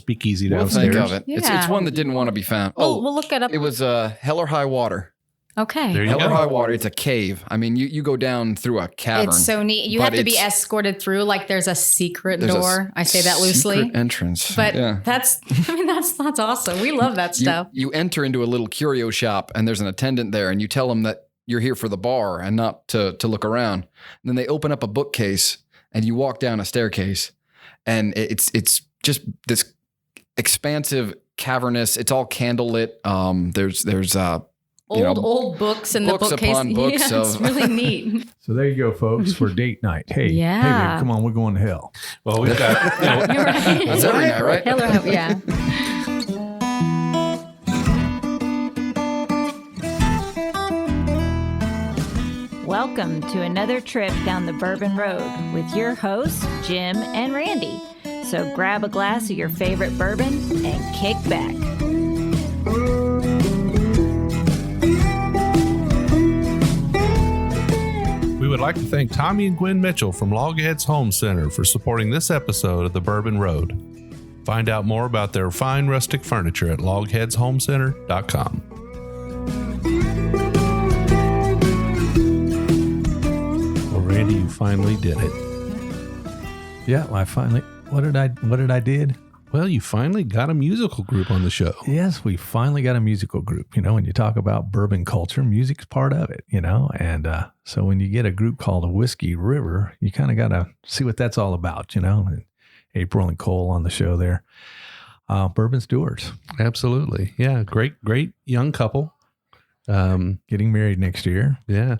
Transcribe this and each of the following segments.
speakeasy We'll downstairs. think of it. Yeah. It's one that didn't want to be found. We'll look it up. It was Hell or High Water. Okay. There you Hell or go. High Water. It's a cave. I mean, you go down through a cavern. It's so neat. You but have to be it's- escorted through, like there's a secret There's a door. I say that loosely. Secret entrance. But yeah. that's awesome. We love that stuff. You enter into a little curio shop and there's an attendant there and you tell them that you're here for the bar and not to look around. And then they open up a bookcase and you walk down a staircase and it's just this expansive, cavernous, it's all candlelit. There's old books in the books bookcase. upon books Yeah, it's of- really neat. So there you go, folks, for date night. Hey, Yeah. hey, babe, come on, we're going to hell. Well, we've got, You're right. That's every night, right? Hell or high- yeah. Welcome to another trip down the Bourbon Road with your hosts, Jim and Randy. So grab a glass of your favorite bourbon and kick back. We would like to thank Tommy and Gwen Mitchell from Logheads Home Center for supporting this episode of the Bourbon Road. Find out more about their fine rustic furniture at logheadshomecenter.com. Well, Randy, you finally did it. Yeah, I finally. What did I did? Well, you finally got a musical group on the show. Yes, we finally got a musical group. You know, when you talk about bourbon culture, music's part of it, you know. And so when you get a group called Whiskey River, you kind of got to see what that's all about, you know. And April and Cole on the show there. Bourbon stewards. Absolutely. Yeah. Great young couple. Getting married next year. Yeah.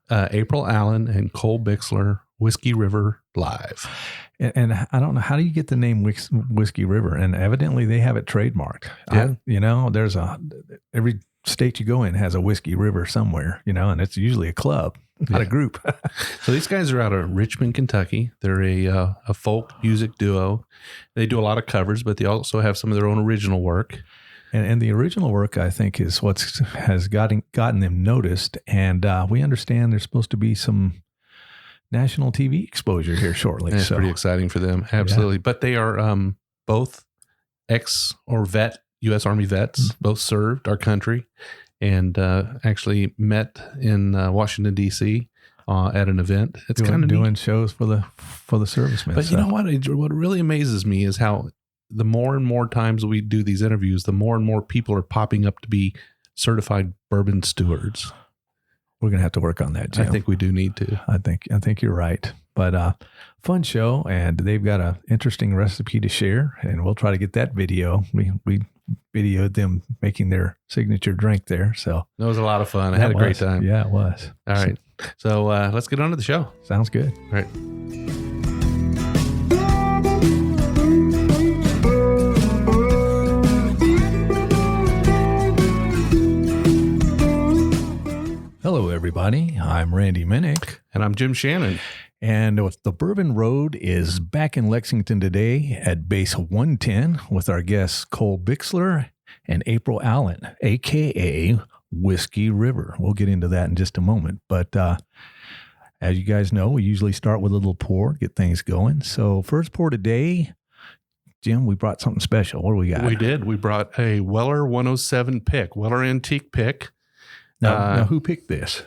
April Allen and Cole Bixler, Whiskey River Live. And I don't know, how do you get the name Whiskey River? And evidently they have it trademarked. Yeah. You know, there's every state you go in has a Whiskey River somewhere, you know, and it's usually a club, not a group. So these guys are out of Richmond, Kentucky. They're a folk music duo. They do a lot of covers, but they also have some of their own original work. And the original work, I think, is has gotten them noticed. And we understand there's supposed to be some national TV exposure here shortly. It's so pretty exciting for them. Absolutely. But they are both ex or vet, U.S. Army vets, both served our country and actually met in Washington, D.C. At an event. It's kind of doing shows for the servicemen. But you know what? What really amazes me is how the more and more times we do these interviews, the more and more people are popping up to be certified bourbon stewards. We're going to have to work on that, Jim. I think we do need to. I think you're right. But fun show, and they've got an interesting recipe to share, and we'll try to get that video. We videoed them making their signature drink there. So That was a lot of fun. I had a great time. Yeah, it was. All right. So let's get on to the show. Sounds good. All right. Hello, everybody. I'm Randy Minnick. And I'm Jim Shannon. And the Bourbon Road is back in Lexington today at base 110 with our guests Cole Bixler and April Allen, a.k.a. Whiskey River. We'll get into that in just a moment. But as you guys know, we usually start with a little pour, get things going. So first pour today, Jim, we brought something special. What do we got? We did. We brought a Weller 107 pick, Weller Antique pick. Now, who picked this?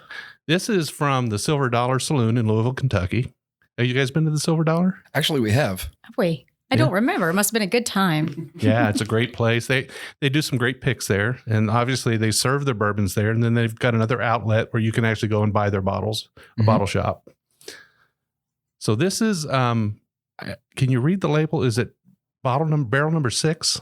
This is from the Silver Dollar Saloon in Louisville, Kentucky. Have you guys been to the Silver Dollar? Actually, we have. Wait, I don't remember. It must have been a good time. Yeah, it's a great place. They do some great picks there. And obviously they serve their bourbons there. And then they've got another outlet where you can actually go and buy their bottles, a bottle shop. So this is, can you read the label? Is it barrel number 6?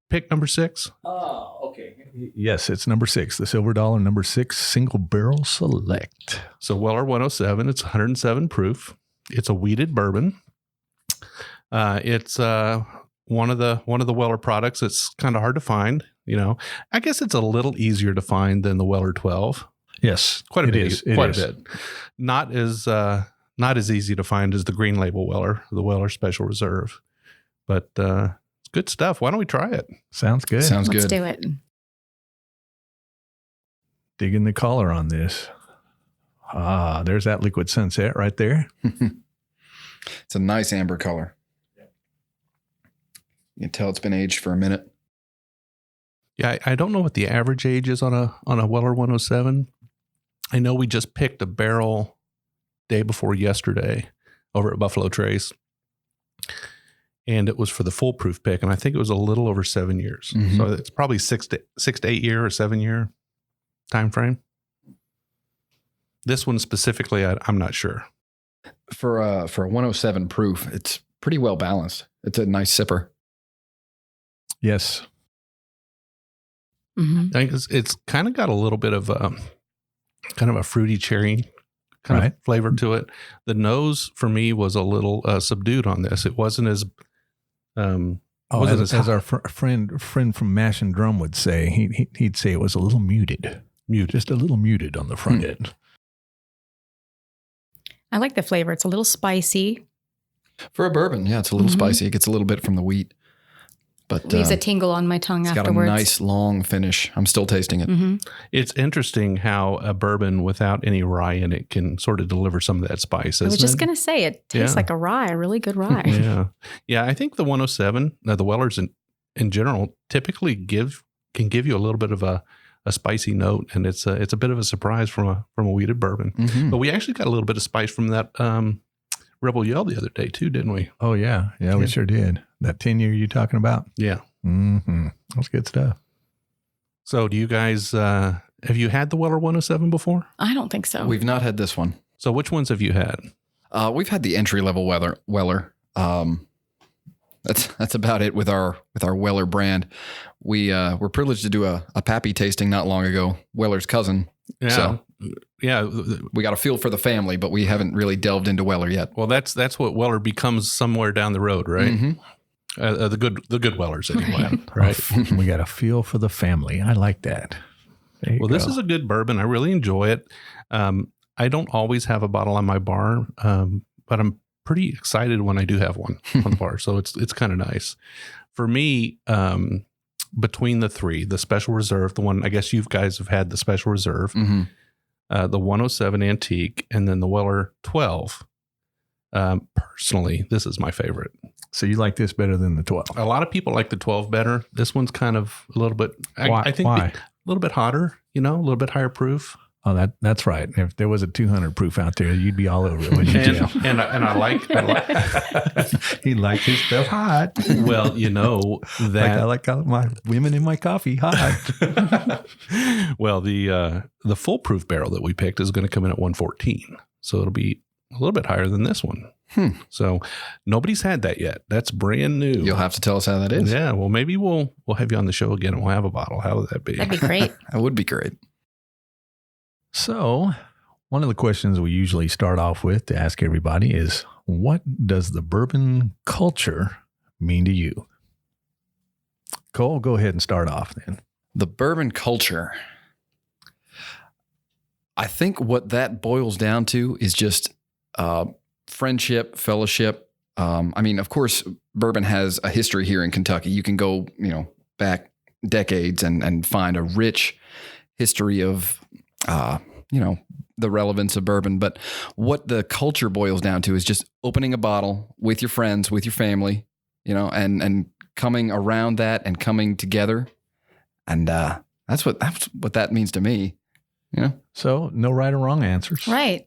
Pick number 6? Oh, okay. Yes, it's number 6, the Silver Dollar number 6 Single Barrel Select. So Weller 107, it's 107 proof. It's a wheated bourbon. It's one of the Weller products. It's kind of hard to find. You know, I guess it's a little easier to find than the Weller 12. Yes, Quite a it bit. is. Quite a bit. Not as easy to find as the green label Weller, the Weller Special Reserve. But it's good stuff. Why don't we try it? Sounds good. Sounds Let's good. do it. Digging the collar on this. Ah, there's that liquid sunset right there. It's a nice amber color. You can tell it's been aged for a minute. Yeah, I don't know what the average age is on a Weller 107. I know we just picked a barrel day before yesterday over at Buffalo Trace, and it was for the foolproof pick, and I think it was a little over 7 years. Mhm. So it's probably 6 to 8 year or 7 year time frame. This one specifically, I'm not sure. For a 107 proof, it's pretty well balanced. It's a nice sipper. Yes. Mhm. I think it's kind of got a little bit of kind of a fruity cherry kind Right. of flavor to it. The nose for me was a little subdued on this. It wasn't as wasn't As our friend from Mash and Drum would say, he'd say it was a little muted, just a little muted on the front end. I like the flavor. It's a little spicy. For a bourbon, yeah, it's a little Mhm. spicy. It gets a little bit from the wheat. But Leaves a tingle on my tongue it's got afterwards. a nice long finish. I'm still tasting it. Hmm. It's interesting how a bourbon without any rye in it can sort of deliver some of that spice. I was isn't just it? going to say it tastes Yeah. like a rye, a really good rye. Yeah. Yeah. I think the 107, the Wellers in general, typically can give you a little bit of a spicy note, and it's a bit of a surprise from a wheated bourbon. Mhm. But we actually got a little bit of spice from that Rebel Yell the other day too, didn't we? Oh, yeah. Yeah, we sure did. That 10 year you talking about? Yeah. Mm-hmm. That's good stuff. So do you guys have you had the Weller 107 before? I don't think so. We've not had this one. So which ones have you had? We've had the entry level Weller. That's about it with our Weller brand. We were privileged to do a Pappy tasting not long ago. Weller's cousin. Yeah. So- Yeah. We got a feel for the family, but we haven't really delved into Weller yet. Well, that's what Weller becomes somewhere down the road, right? Mhm. The good Wellers anyway, right? We got a feel for the family. I like that. There you Well, this go. is a good bourbon. I really enjoy it. I don't always have a bottle on my bar, but I'm pretty excited when I do have one on the bar. So it's kind of nice. For me, between the three, the Special Reserve, the one I guess you guys have had the Special Reserve, Mhm. the 107 Antique, and then the Weller 12. Personally, this is my favorite. So you like this better than the 12? A lot of people like the 12 better. This one's kind of a little bit, Why? I think Why? a little bit hotter, a little bit higher proof. Oh, that's right. If there was a 200 proof out there, you'd be all over it, wouldn't you, Jim? And I like He likes his stuff hot. well, I like all my women in my coffee hot. well, the foolproof barrel that we picked is going to come in at 114. So it'll be a little bit higher than this one. So nobody's had that yet. That's brand new. You'll have to tell us how that is. Yeah. Well, maybe we'll have you on the show again and we'll have a bottle. How would that be? That'd be great. That would be great. So, one of the questions we usually start off with to ask everybody is, what does the bourbon culture mean to you? Cole, go ahead and start off then. The bourbon culture. I think what that boils down to is just friendship, fellowship. Of course, bourbon has a history here in Kentucky. You can go, back decades and find a rich history of, the relevance of bourbon. But what the culture boils down to is just opening a bottle with your friends, with your family, and coming around that and coming together. And that's what that means to me. So, no right or wrong answers. Right.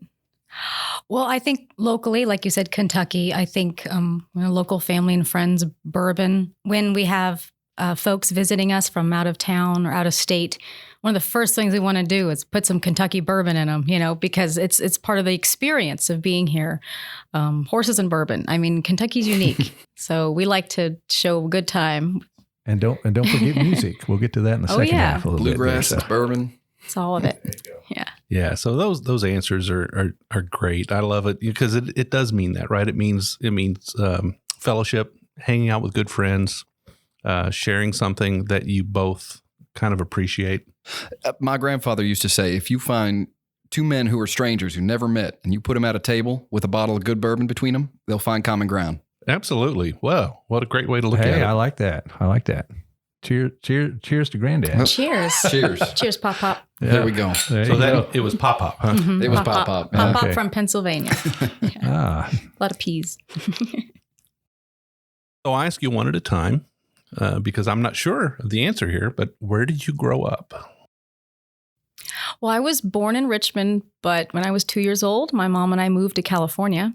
Well, I think locally, like you said, Kentucky, I think local family and friends, bourbon. When we have folks visiting us from out of town or out of state, one of the first things we want to do is put some Kentucky bourbon in them, because it's part of the experience of being here. Horses and bourbon. I mean, Kentucky's unique. So we like to show a good time. And don't forget music. We'll get to that in the second yeah. half a little Bluegrass, bit. there, so. bourbon. It's all of it. Yeah. Yeah. So those answers are great. I love it because it does mean that, right? It means fellowship, hanging out with good friends, sharing something that you both kind of appreciate. My grandfather used to say, if you find two men who are strangers who never met and you put them at a table with a bottle of good bourbon between them, they'll find common ground. Absolutely. Wow. What a great way to look at Hey, it. I like that. Cheers to Granddad. Cheers. Cheers. Cheers, Pop Pop. Yeah. There we go. There So you go. it was Pop Pop, huh? Mhm. It was Pop Pop. Pop Pop Okay. from Pennsylvania. Ah, A lot of peas. So I'll ask you one at a time. because I'm not sure of the answer here, but where did you grow up? Well, I was born in Richmond, but when I was 2 years old, my mom and I moved to California.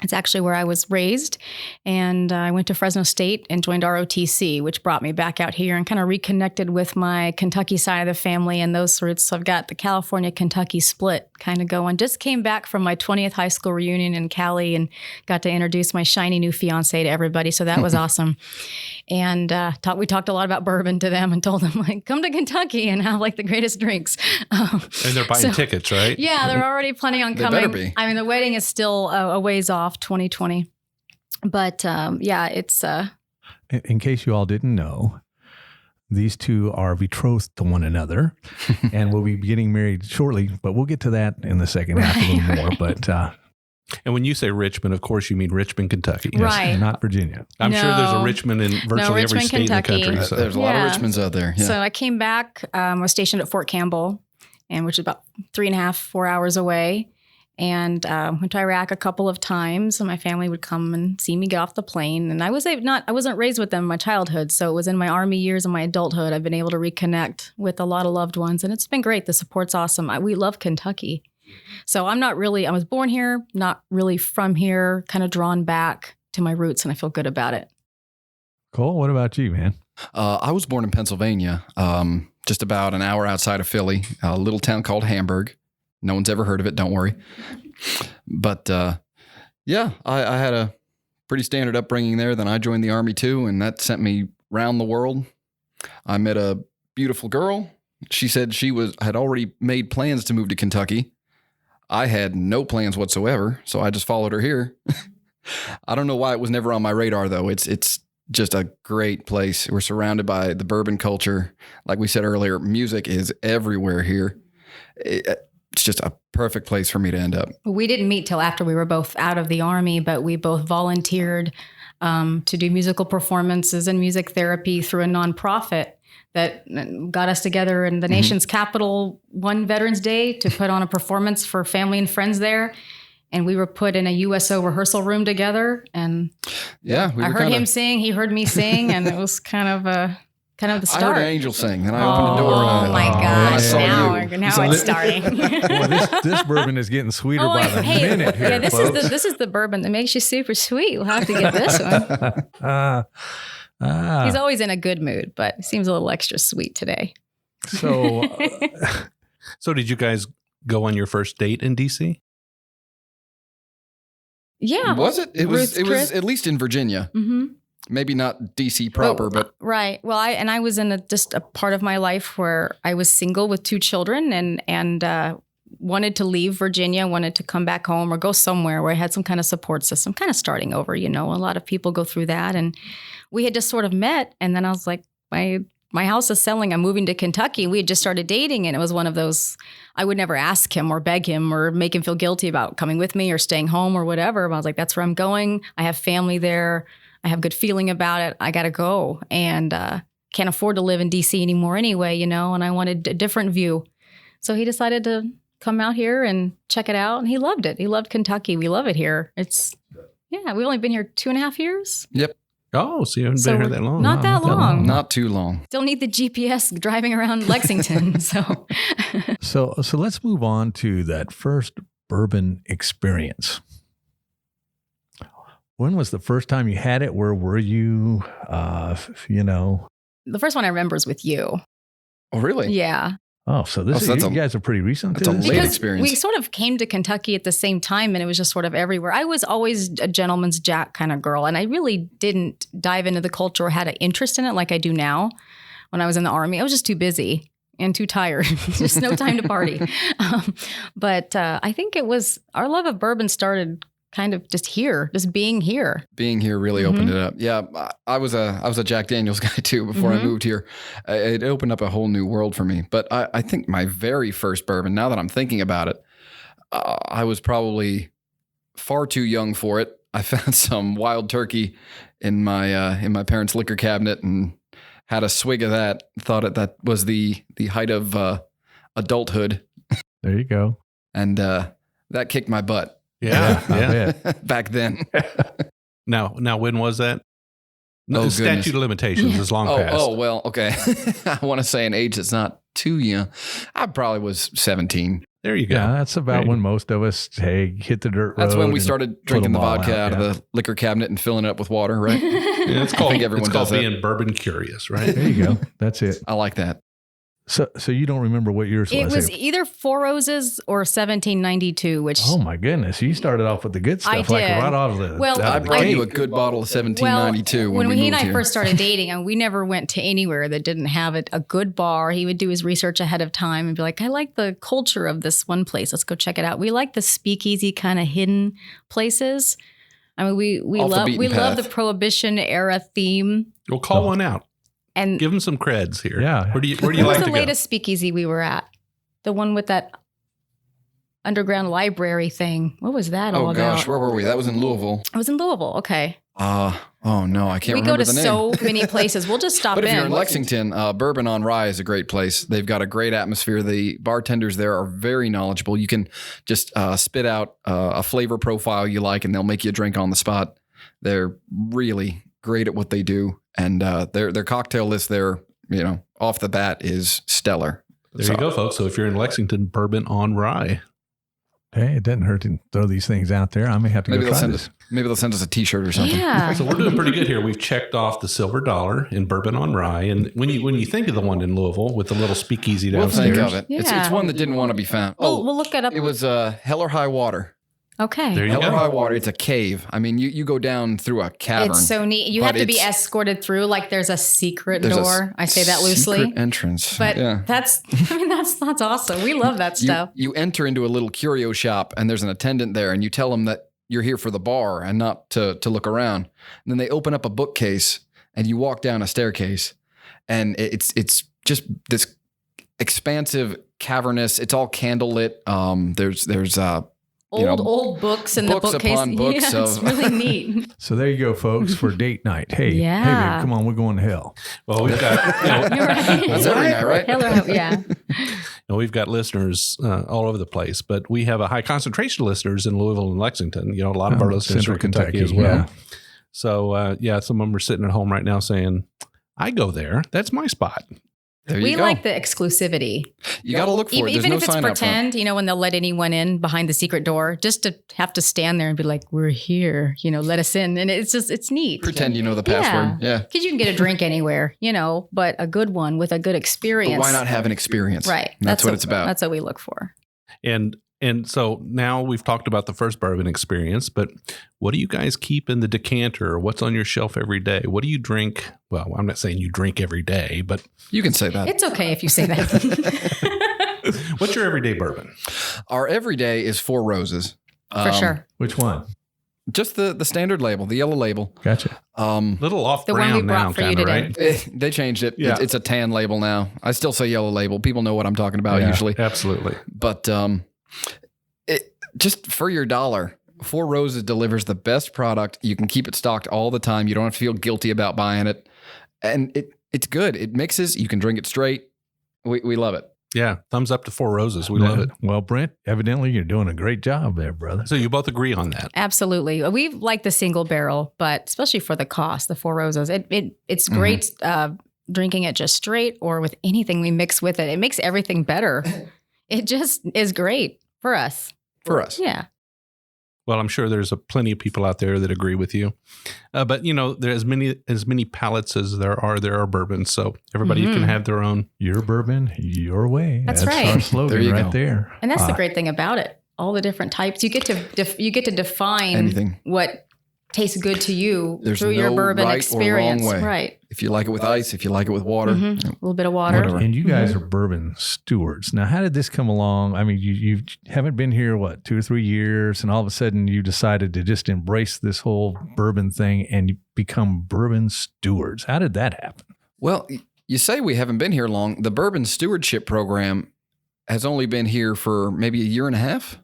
It's actually where I was raised. And I went to Fresno State and joined ROTC, which brought me back out here and kind of reconnected with my Kentucky side of the family and those roots. So I've got the California-Kentucky split kind of going. Just came back from my 20th high school reunion in Cali and got to introduce my shiny new fiance to everybody. So that was awesome. And we talked a lot about bourbon to them and told them, like, come to Kentucky and have like the greatest drinks. And they're buying tickets, right? Yeah, they're already planning on coming. They better be. I mean, the wedding is still a ways off, 2020. But it's... In case you all didn't know, these two are betrothed to one another and will be getting married shortly, but we'll get to that in the second half a little more. But and when you say Richmond, of course, you mean Richmond, Kentucky. yes, Right. not Virginia. I'm sure there's a No. Richmond in virtually every Richmond, state Kentucky. in the country. So. There's a lot Yeah. of Richmonds out there. Yeah. So I came back. I was stationed at Fort Campbell, which is about 3.5, 4 hours away. And went to Iraq a couple of times, and my family would come and see me get off the plane. And I wasn't raised with them in my childhood, so it was in my Army years and my adulthood I've been able to reconnect with a lot of loved ones, and it's been great. The support's awesome. We love Kentucky. So I was born here, not really from here, kind of drawn back to my roots, and I feel good about it. Cole, what about you, man? I was born in Pennsylvania, just about an hour outside of Philly, a little town called Hamburg. No one's ever heard of it. Don't worry. But I had a pretty standard upbringing there. Then I joined the Army too, and that sent me round the world. I met a beautiful girl. She said she had already made plans to move to Kentucky. I had no plans whatsoever, so I just followed her here. I don't know why it was never on my radar, though. It's just a great place. We're surrounded by the bourbon culture. Like we said earlier, music is everywhere here. It's just a perfect place for me to end up. We didn't meet till after we were both out of the Army, but we both volunteered to do musical performances and music therapy through a nonprofit that got us together in the nation's capital one Veterans Day to put on a performance for family and friends there. And we were put in a USO rehearsal room together. And yeah, I heard him sing, he heard me sing, and it was kind of the start. I heard an angel sing, and I opened the door. Oh my gosh! saw you. Now So it's starting. Boy, this bourbon is getting sweeter by the hey, minute here, yeah, this folks. is the bourbon that makes you super sweet. We'll have to get this one. He's always in a good mood, but it seems a little extra sweet today. So So did you guys go on your first date in D.C.? Yeah. Was it? It was. Ruth, It was Chris? at least in Virginia. Mm-hmm. Maybe not DC proper, but right. Well, I was in just a part of my life where I was single with 2 children and wanted to leave Virginia, wanted to come back home or go somewhere where I had some kind of support system, kind of starting over. You know, a lot of people go through that, and we had just sort of met, and then I was like, my house is selling. I'm moving to Kentucky. We had just started dating, and it was one of those, I would never ask him or beg him or make him feel guilty about coming with me or staying home or whatever. But I was like, that's where I'm going. I have family there. I have good feeling about it. I got to go. And can't afford to live in D.C. anymore anyway, you know, and I wanted a different view. So he decided to come out here and check it out. And he loved it. He loved Kentucky. We love it here. We've only been here 2.5 years. yep, Oh, so you haven't been here that long. Not that long. not too long. Still need the GPS driving around Lexington. So So let's move on to that first bourbon experience. When was the first time you had it? Where were you? the first one I remember is with you. Oh, really? Yeah. Oh, so Oh, so you guys are pretty recent. that's to a this? late Because experience. we sort of came to Kentucky at the same time, and it was just sort of everywhere. I was always a gentleman's jack kind of girl, and I really didn't dive into the culture or had an interest in it like I do now. When I was in the Army, I was just too busy and too tired. Just no time to party. But I think it was our love of bourbon started kind of just being here. Being here really opened it up. Yeah, I was a Jack Daniels guy too before I moved here. It opened up a whole new world for me. But I think my very first bourbon, now that I'm thinking about it, I was probably far too young for it. I found some Wild Turkey in my parents' liquor cabinet and had a swig of that. Thought that was the height of adulthood, There you go. and that kicked my butt. Yeah. I bet. Back then. Now, when was that? No, Oh, statute goodness. of limitations is long past. Oh, well, okay. I want to say an age that's not too young. I probably was 17. There you go. Yeah, that's about when most of us hit the dirt road. That's when we and started put drinking them the all vodka out yeah. of the liquor cabinet and filling it up with water, right? Yeah, it's called, everyone it's called does that. being bourbon curious, right? There you go. That's it. I like that. So you don't remember what yours It was? was April? either Four Roses or 1792, which Oh my goodness! You started off with the good I stuff, like did. right off the. Well, out I of the brought gate. you a good bottle of 1792 when we he moved and I here. first started dating, and we never went to anywhere that didn't have it. A good bar. He would do his research ahead of time and be like, "I like the culture of this one place. Let's go check it out." We like the speakeasy kind of hidden places. I mean, we Off the love beaten we love path. the Prohibition era theme. We'll call one out. And Give them some creds here. Yeah. Where do you what like was to the go? latest speakeasy we were at? The one with that underground library thing. What was that all Oh, about? gosh. Where were we? That was in Louisville. It was in Louisville. Okay. Oh, no. I can't We go remember to the name. so many places. We'll just stop But if in. you're in Lexington, Bourbon on Rye is a great place. They've got a great atmosphere. The bartenders there are very knowledgeable. You can just spit out a flavor profile you like, and they'll make you a drink on the spot. They're really great at what they do, and their cocktail list there, off the bat is stellar. There you go, folks. So if you're in Lexington, Bourbon on Rye. Hey, it doesn't hurt to throw these things out there. I may have to Maybe go they'll try send this. us. Maybe they'll send us a T-shirt or something. Yeah. So we're doing pretty good here. We've checked off the Silver Dollar in Bourbon on Rye, and when you think of the one in Louisville with the little speakeasy We'll downstairs, think of it. It's Yeah. one that didn't want to be found. We'll look it up. It was Hell or High Water. Okay. there you Hell or High go. Water. It's a cave. I mean, you go down through a cavern. It's so neat. You but have to be it's- escorted through, like there's a secret There's a door. I say that loosely. secret entrance. But yeah. that's awesome. We love that stuff. You enter into a little curio shop, and there's an attendant there, and you tell them that you're here for the bar and not to look around. And then they open up a bookcase, and you walk down a staircase, and it's just this expansive, cavernous. It's all candlelit. There's Old books in the books bookcase. upon books Yeah, it's of- really neat. So there you go, folks, for date night. Hey, Yeah. hey, babe, come on, we're going to hell. Well, we've got You're right. That's every night, right? Yeah. we've got listeners all over the place, but we have a high concentration of listeners in Louisville and Lexington. A lot of our listeners are Central in Kentucky as Kentucky, well. yeah. So some of them are sitting at home right now saying, "I go there. That's my spot." There you We go. like the exclusivity. You got to look for it. There's Even no if it's sign up front. pretend, when they'll let anyone in behind the secret door, just to have to stand there and be like, "We're here," let us in. And it's neat. Pretend you know the password. Yeah. Because you can get a drink anywhere, but a good one with a good experience. But why not have an experience? Right. That's what it's about. That's what we look for. And so now we've talked about the first bourbon experience, but what do you guys keep in the decanter? What's on your shelf every day? What do you drink? Well, I'm not saying you drink every day, but You can say that. It's okay if you say that. what's your everyday bourbon? Our everyday is Four Roses. For sure. Which one? Just the standard label, the yellow label. Gotcha. Little off The one we brand brought now, for you kind of, today. right? They changed it. Yeah. It's a tan label now. I still say yellow label. People know what I'm talking about Yeah, usually. absolutely. But just for your dollar, Four Roses delivers the best product. You can keep it stocked all the time. You don't have to feel guilty about buying it. And it's good. It mixes. You can drink it straight. We love it. Yeah, thumbs up to Four Roses. We love it. Well, Brent, evidently you're doing a great job there, brother. So you both agree on that? Absolutely. We like the single barrel, but especially for the cost, the Four Roses, it's great drinking it just straight or with anything we mix with it. It makes everything better. It just is great for us. For us. Yeah. Well, I'm sure there's plenty of people out there that agree with you. But there as many palates as there are bourbons. So everybody can have their own. Your bourbon, your way. That's right. our slogan There you right go. there. And that's the great thing about it. All the different types. You get to define Anything. what tastes good to you There's through your no bourbon right or experience. wrong way. Right. If you like it with ice, if you like it with water. A little bit of water. Whatever. And you guys are bourbon stewards. Now, how did this come along? I mean, you haven't been here, 2 or 3 years, and all of a sudden you decided to just embrace this whole bourbon thing and you become bourbon stewards. How did that happen? Well, you say we haven't been here long. The Bourbon Stewardship Program has only been here for maybe a year and a half.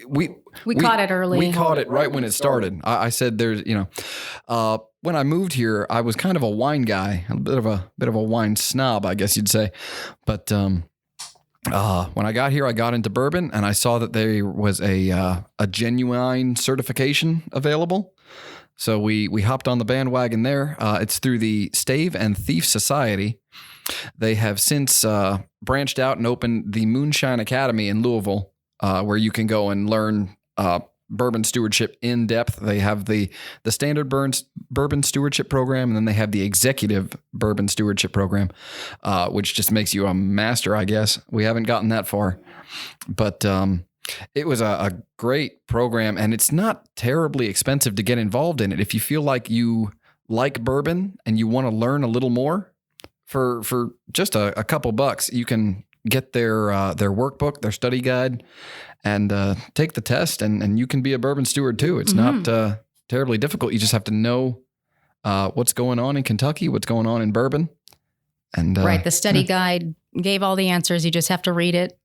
We caught it early. We caught it right when it started. I said there's, when I moved here, I was kind of a wine guy, a bit of a wine snob, I guess you'd say. But when I got here, I got into bourbon, and I saw that there was a genuine certification available. So we hopped on the bandwagon there. It's through the Stave and Thief Society. They have since branched out and opened the Moonshine Academy in Louisville, where you can go and learn bourbon stewardship in depth. They have the standard bourbon stewardship program, and then they have the executive bourbon stewardship program, which just makes you a master, I guess. We haven't gotten that far, but it was a great program, and it's not terribly expensive to get involved in it. If you feel like you like bourbon and you want to learn a little more, for just a couple bucks, you can get their workbook, their study guide, and take the test, and you can be a bourbon steward too. It's not terribly difficult. You just have to know what's going on in Kentucky, what's going on in bourbon. And right. The study guide gave all the answers. You just have to read it.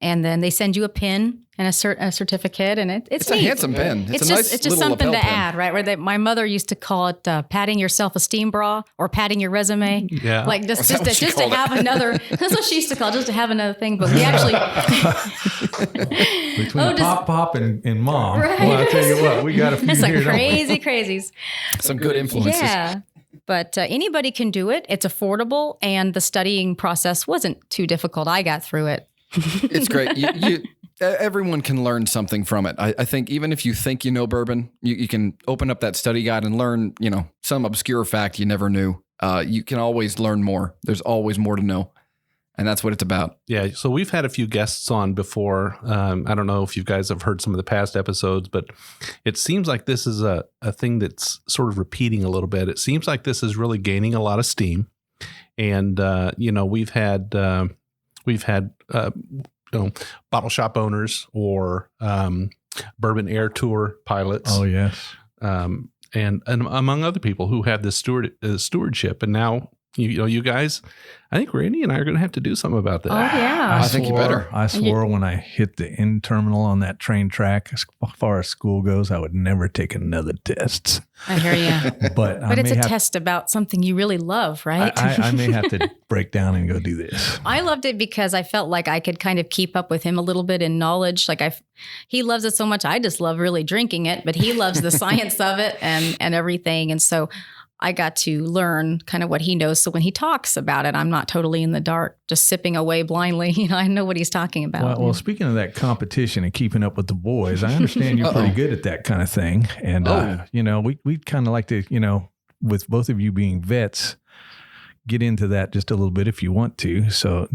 And then they send you a pin and a certificate, and it's a neat. handsome pen. It's a nice just little something lapel to pen. add, right? Where my mother used to call it patting your self-esteem bra or patting your resume. Yeah. Like just Is that what she to called it? have another. That's what she used to call it, just to have another thing. But we actually Between Pop and Mom, Right. well, I'll tell you what, we got a few it's like here, don't we? crazies. Some good influences. Yeah. But anybody can do it. It's affordable, and the studying process wasn't too difficult. I got through it. It's great. Everyone can learn something from it. I think even if you think you know bourbon, you can open up that study guide and learn, some obscure fact you never knew. You can always learn more. There's always more to know. And that's what it's about. Yeah. So we've had a few guests on before. I don't know if you guys have heard some of the past episodes, but it seems like this is a thing that's sort of repeating a little bit. It seems like this is really gaining a lot of steam. And, we've had bottle shop owners or bourbon air tour pilots. Oh, yes. And among other people who have this stewardship. And now, you guys, I think Randy and I are going to have to do something about that. Oh yeah. I think you better. I swore when I hit the end terminal on that train track, as far as school goes, I would never take another test. I hear you. But It's a test about something you really love, right? I may have to break down and go do this. I loved it because I felt like I could kind of keep up with him a little bit in knowledge. Like he loves it so much. I just love really drinking it, but he loves the science of it and everything. And so I got to learn kind of what he knows. So when he talks about it, I'm not totally in the dark, just sipping away blindly. I know what he's talking about. Well, speaking of that competition and keeping up with the boys, I understand you're pretty good at that kind of thing. And, we kind of like to, with both of you being vets, get into that just a little bit if you want to. So,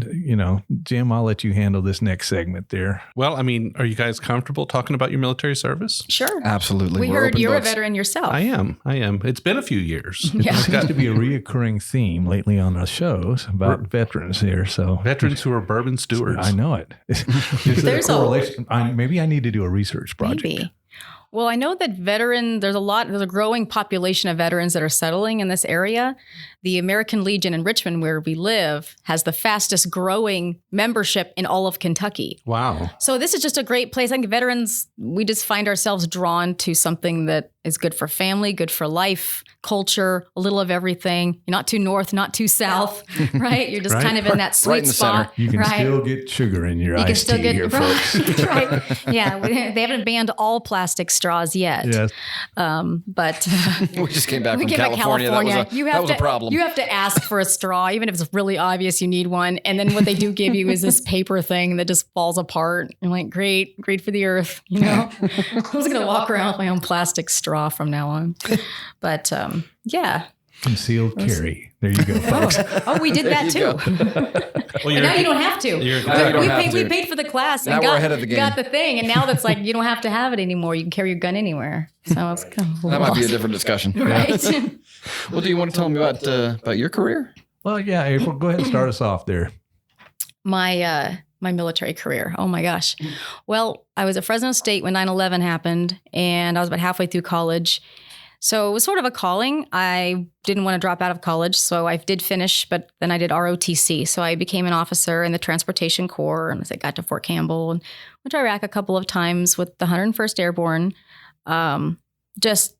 Jim, I'll let you handle this next segment there. Well, I mean, are you guys comfortable talking about your military service? Sure. Absolutely. We We're heard open you're books. a veteran yourself. I am. It's been a few years. Yeah. It seems to be a reoccurring theme lately on the shows about veterans here. So Veterans who are bourbon stewards. I know it. Is there a There's a- correlation? Maybe I need to do a research project. Maybe. Well, I know that there's a growing population of veterans that are settling in this area. The American Legion in Richmond, where we live, has the fastest growing membership in all of Kentucky. Wow. So this is just a great place. I think veterans, we just find ourselves drawn to something that is good for family, good for life, culture, a little of everything. You're not too north, not too south, right? You're just Right. kind of in that sweet Right in the spot. center. You can right? still get sugar in your You can iced still tea get here, folks. right. Yeah, they haven't banned all plastic straws yet. Yes. But We just came back we from came back California. That was a problem. You have to ask for a straw, even if it's really obvious you need one. And then what they do give you is this paper thing that just falls apart. You're like, great for the earth. I'm just gonna walk around with my own plastic straw from now on. But yeah. Concealed carry. There you go, folks. Oh, we did that you too. Well, But now you don't have to. Now you don't have We to. paid for the class Now and we're ahead of the game. got the thing. And now that's like, you don't have to have it anymore. You can carry your gun anywhere. So it's kind of That might be a different discussion. right. Well, do you want to tell me about your career? Well, yeah, April, go ahead and start us off there. My military career. Oh my gosh. Well, I was at Fresno State when 9/11 happened, and I was about halfway through college. So it was sort of a calling. I didn't want to drop out of college, so I did finish, but then I did ROTC. So I became an officer in the Transportation Corps, and I got to Fort Campbell and went to Iraq a couple of times with the 101st Airborne. Just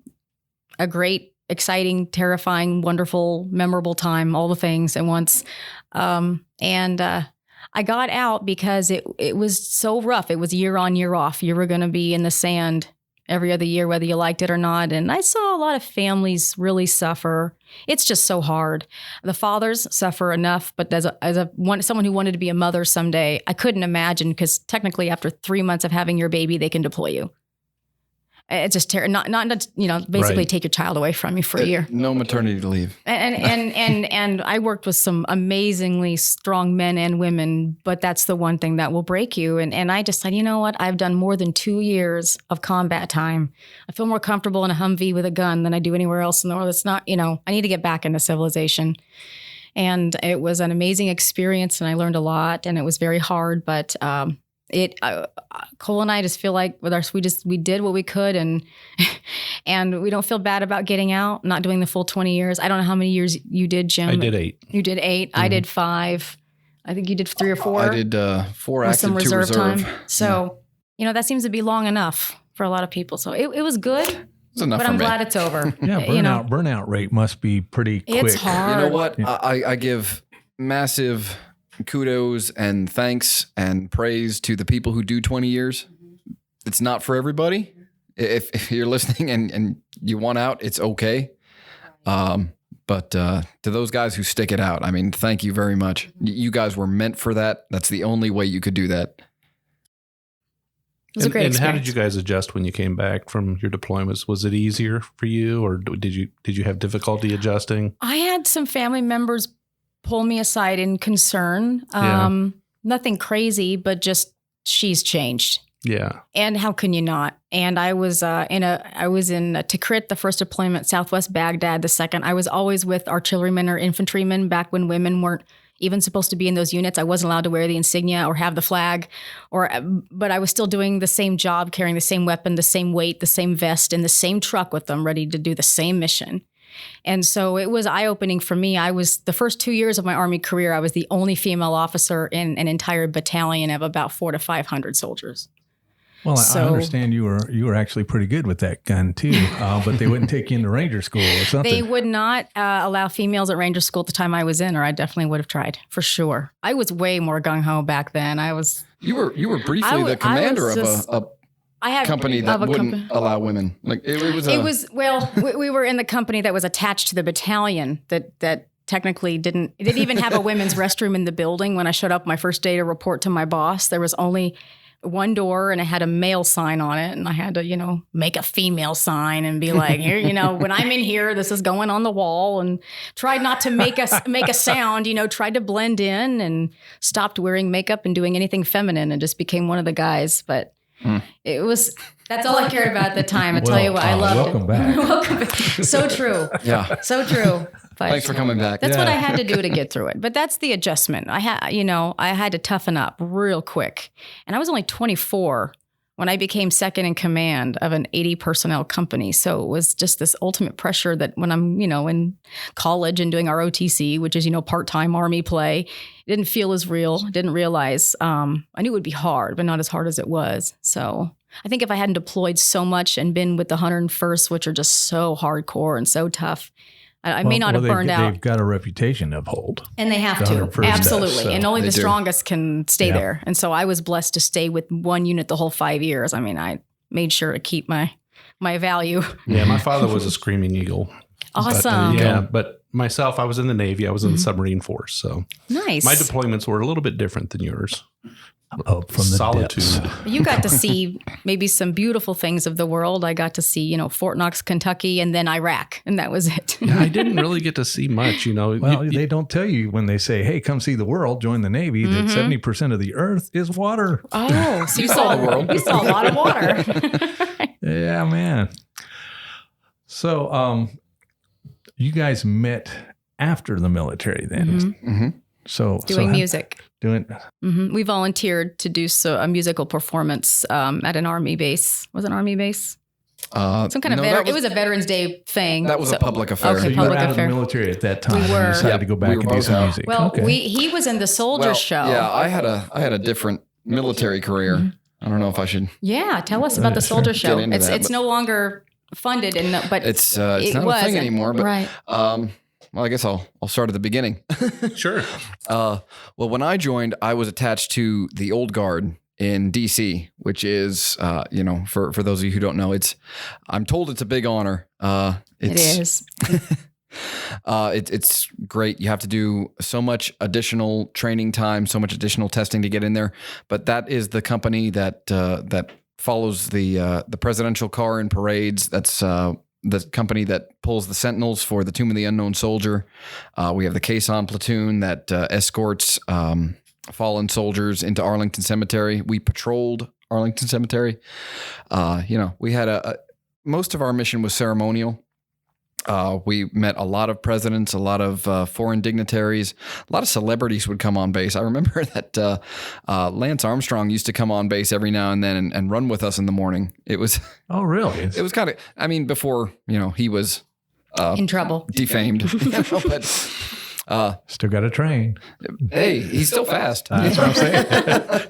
a great, exciting, terrifying, wonderful, memorable time, all the things at once. I got out because it was so rough. It was year on, year off. You were going to be in the sand every other year, whether you liked it or not. And I saw a lot of families really suffer. It's just so hard. The fathers suffer enough, but as someone who wanted to be a mother someday, I couldn't imagine, because technically after 3 months of having your baby, they can deploy you. It's just not basically Right. take your child away from you for a year. No maternity leave. And I worked with some amazingly strong men and women, but that's the one thing that will break you. And I just said, you know what? I've done more than 2 years of combat time. I feel more comfortable in a Humvee with a gun than I do anywhere else in the world. It's not, I need to get back into civilization. And it was an amazing experience, and I learned a lot, and it was very hard, but Cole and I just feel like we did what we could, and we don't feel bad about getting out, not doing the full 20 years. I don't know how many years you did, Jim. I did 8. You did 8. I did 5. I think you did 3 or 4. I did 4 with active, some 2 reserve reserve. time. So, that seems to be long enough for a lot of people. So it was good, It's enough but for I'm me. glad it's over. Yeah, burnout rate must be pretty quick. It's hard. You know what? I give massive kudos and thanks and praise to the people who do 20 years. It's not for everybody. If you're listening and you want out, it's okay. But to those guys who stick it out, I mean, thank you very much. You guys were meant for that. That's the only way you could do that. It was a great And how experience. did you guys adjust when you came back from your deployments? Was it easier for you, or did you have difficulty adjusting? I had some family members pull me aside in concern. Yeah. Nothing crazy, but just she's changed. Yeah. And how can you not? And I was in Tikrit, the first deployment, Southwest Baghdad, the second. I was always with artillerymen or infantrymen back when women weren't even supposed to be in those units. I wasn't allowed to wear the insignia or have the flag, but I was still doing the same job, carrying the same weapon, the same weight, the same vest, in the same truck with them, ready to do the same mission. And so it was eye-opening for me. I was, the first 2 years of my Army career, I was the only female officer in an entire battalion of about 400 to 500 soldiers. Well, So- I understand you were actually pretty good with that gun too, but they wouldn't take you into Ranger School or something. They would not allow females at Ranger School at the time I was in, or I definitely would have tried, for sure. I was way more gung-ho back then. You were briefly I the commander was just- of I had a company that of a wouldn't company. allow women. Like We were in the company that was attached to the battalion that technically didn't even have a women's restroom in the building. When I showed up my first day to report to my boss, there was only one door and it had a male sign on it, and I had to, make a female sign and be like, here, when I'm in here, this is going on the wall, and tried not to make a sound, tried to blend in, and stopped wearing makeup and doing anything feminine, and just became one of the guys. But that's all I cared about at the time. I tell you what, I loved welcome it. back. Welcome back. So true. Yeah. So true. But Thanks for coming back. that's what I had to do to get through it. But that's the adjustment. I had to toughen up real quick. And I was only 24 when I became second in command of an 80 personnel company. So it was just this ultimate pressure that when I'm, in college and doing ROTC, which is, part-time Army play, it didn't feel as real. Didn't realize. I knew it would be hard, but not as hard as it was. So I think if I hadn't deployed so much and been with the 101st, which are just so hardcore and so tough, I may not have burned out. They've got a reputation to uphold. And they have The to. 101st Absolutely. does, so And only they the do. strongest can stay Yeah. there. And so I was blessed to stay with one unit the whole 5 years. I mean, I made sure to keep my value. Yeah. My father was a screaming eagle. Awesome. But myself, I was in the Navy. I was in the submarine force. So Nice. my deployments were a little bit different than yours. Up from the Solitude. depths. You got to see maybe some beautiful things of the world. I got to see, Fort Knox, Kentucky, and then Iraq. And that was it. Yeah, I didn't really get to see much, Well, they don't tell you when they say, "Hey, come see the world, join the Navy." That 70% of the Earth is water. Oh, so you saw the world. You saw a lot of water. Yeah, man. So, you guys met after the military, then. Mhm. So Doing music. Doing. We volunteered to do a musical performance at an Army base. Was it an Army base? Some kind of it was a Veterans Day thing. That was a public affair. Okay, So you were public out affair. of the military at that time. We were. And decided Yep, to go we back were and do both some out. music. Well, okay. he was in the soldier show. Yeah, I had a different military career. I don't know if I should. Yeah, tell us about the Sure. soldier show. Get into that, It's but- no longer funded, but It's not a was thing anymore. But right. well, I guess I'll start at the beginning. Sure. Well, when I joined, I was attached to the old guard in DC, which is, for those of you who don't know, I'm told it's a big honor. It is. It's great. You have to do so much additional training time, so much additional testing to get in there. But that is the company that follows the presidential car in parades. That's the company that pulls the sentinels for the Tomb of the Unknown Soldier. We have the Caisson platoon that escorts fallen soldiers into Arlington Cemetery. We patrolled Arlington Cemetery. We had most of our mission was ceremonial. We met a lot of presidents, a lot of foreign dignitaries, a lot of celebrities would come on base. I remember that Lance Armstrong used to come on base every now and then and run with us in the morning. It was Oh, really? it was kind of, before he was In trouble. defamed, but Still got to train. hey, he's still fast. That's what I'm saying.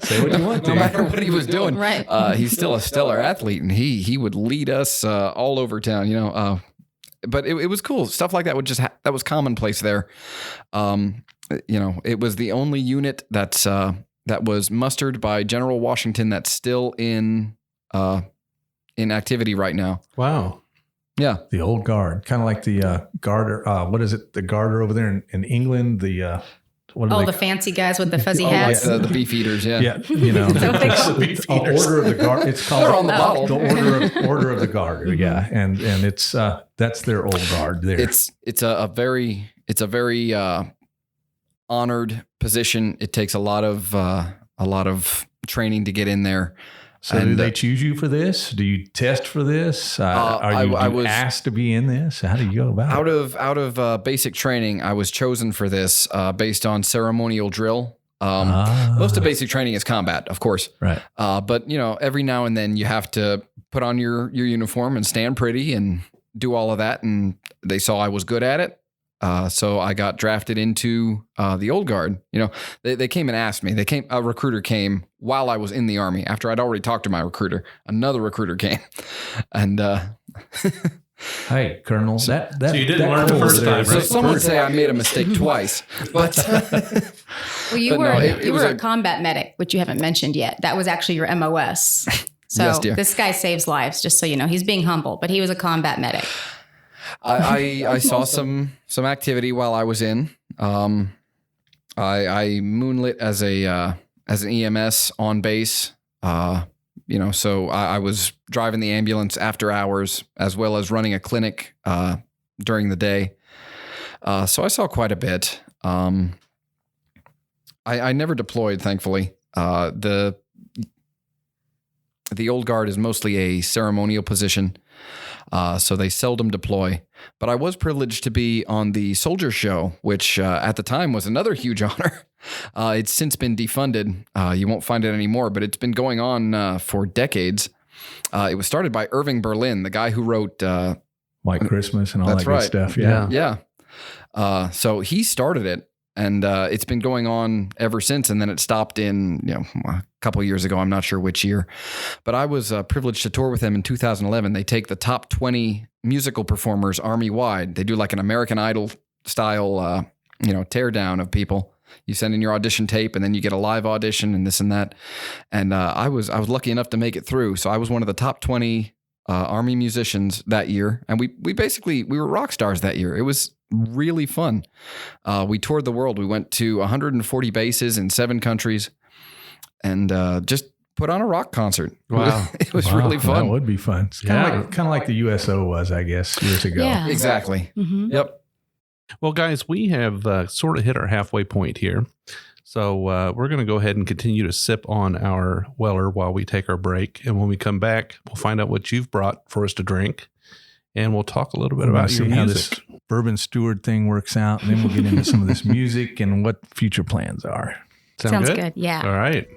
Say what you want to. No matter what he was doing, Right. He's still a stellar athlete, and he would lead us all over town. But it was cool. Stuff like that would just that was commonplace there. It was the only unit that was mustered by General Washington that's still in activity right now. Wow. Yeah. The old guard, kind of like the garter. What is it? The garter over there in England. What are Oh, they? the fancy guys with the fuzzy Oh, hats. The beef eaters. Yeah. Yeah, Beef the order of the guard. It's called They're on the bottle. the order of the garter. Yeah, and it's that's their old guard there. It's a very honored position. It takes a lot of training to get in there. So And, do they choose you for this? Do you test for this? Are you I was asked to be in this? How do you go about it? out of basic training. I was chosen for this based on ceremonial drill. Most of basic training is combat, of course. Right. But every now and then you have to put on your uniform and stand pretty and do all of that. And they saw I was good at it. So I got drafted into the old guard. They came and asked me. A recruiter came while I was in the Army. After I'd already talked to my recruiter, another recruiter came, and Hey, Colonel, So you didn't learn the first time, so right? some would say I made a mistake twice, but Well, you But were no, it you was were a- a combat medic, which you haven't mentioned yet. That was actually your MOS. So Yes, dear. this guy saves lives, just so you know. He's being humble, but he was a combat medic. I saw some activity while I was in. I moonlit as an EMS on base. So I was driving the ambulance after hours as well as running a clinic during the day. So I saw quite a bit. I never deployed, thankfully. The old guard is mostly a ceremonial position. So they seldom deploy. But I was privileged to be on the soldier show, which at the time was another huge honor. It's since been defunded. You won't find it anymore, but it's been going on for decades. It was started by Irving Berlin, the guy who wrote... White Christmas and all That's that right. good stuff. Yeah. Yeah. So he started it, and it's been going on ever since. And then it stopped in, a couple of years ago. I'm not sure which year, but I was privileged to tour with them in 2011. They take the top 20 musical performers Army-wide. They do like an American Idol style, tear down of people. You send in your audition tape, and then you get a live audition and this and that. And I was lucky enough to make it through. So I was one of the top 20 Army musicians that year. And we were rock stars that year. It was really fun. We toured the world. We went to 140 bases in 7 countries and just put on a rock concert. Wow. It was Wow, really fun. That would be fun. It's kind of like the USO was, I guess, years ago. Yeah. Exactly. Mhm. Yep. Well, guys, we have sort of hit our halfway point here. So we're going to go ahead and continue to sip on our Weller while we take our break. And when we come back, we'll find out what you've brought for us to drink. And we'll talk a little bit We're gonna about your see how music. this bourbon steward thing works out, and then we'll get into some of this music and what future plans are. Sound Sounds good. Yeah. All right.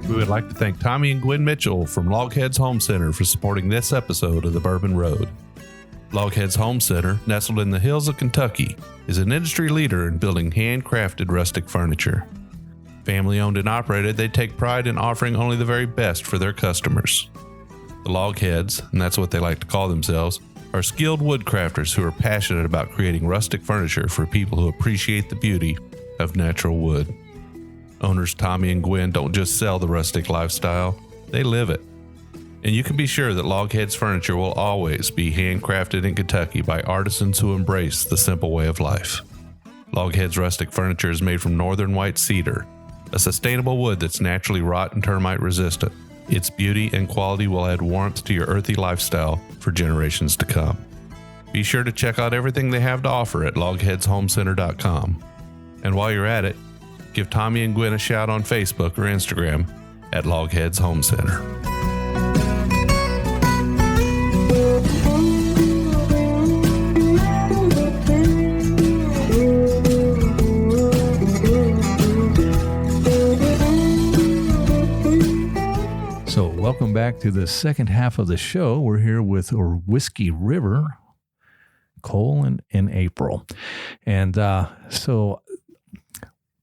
We would like to thank Tommy and Gwen Mitchell from Logheads Home Center for supporting this episode of The Bourbon Road. Logheads Home Center, nestled in the hills of Kentucky, is an industry leader in building handcrafted rustic furniture. Family owned and operated, they take pride in offering only the very best for their customers. The Logheads, and that's what they like to call themselves, are skilled woodcrafters who are passionate about creating rustic furniture for people who appreciate the beauty of natural wood. Owners Tommy and Gwen don't just sell the rustic lifestyle, they live it. And you can be sure that Logheads furniture will always be handcrafted in Kentucky by artisans who embrace the simple way of life. Logheads rustic furniture is made from northern white cedar, a sustainable wood that's naturally rot and termite resistant. Its beauty and quality will add warmth to your earthy lifestyle for generations to come. Be sure to check out everything they have to offer at logheadshomecenter.com. And while you're at it, give Tommy and Gwen a shout on Facebook or Instagram at Logheads Home Center. So welcome back to the second half of the show. We're here with Whiskey River, Cole and April. And so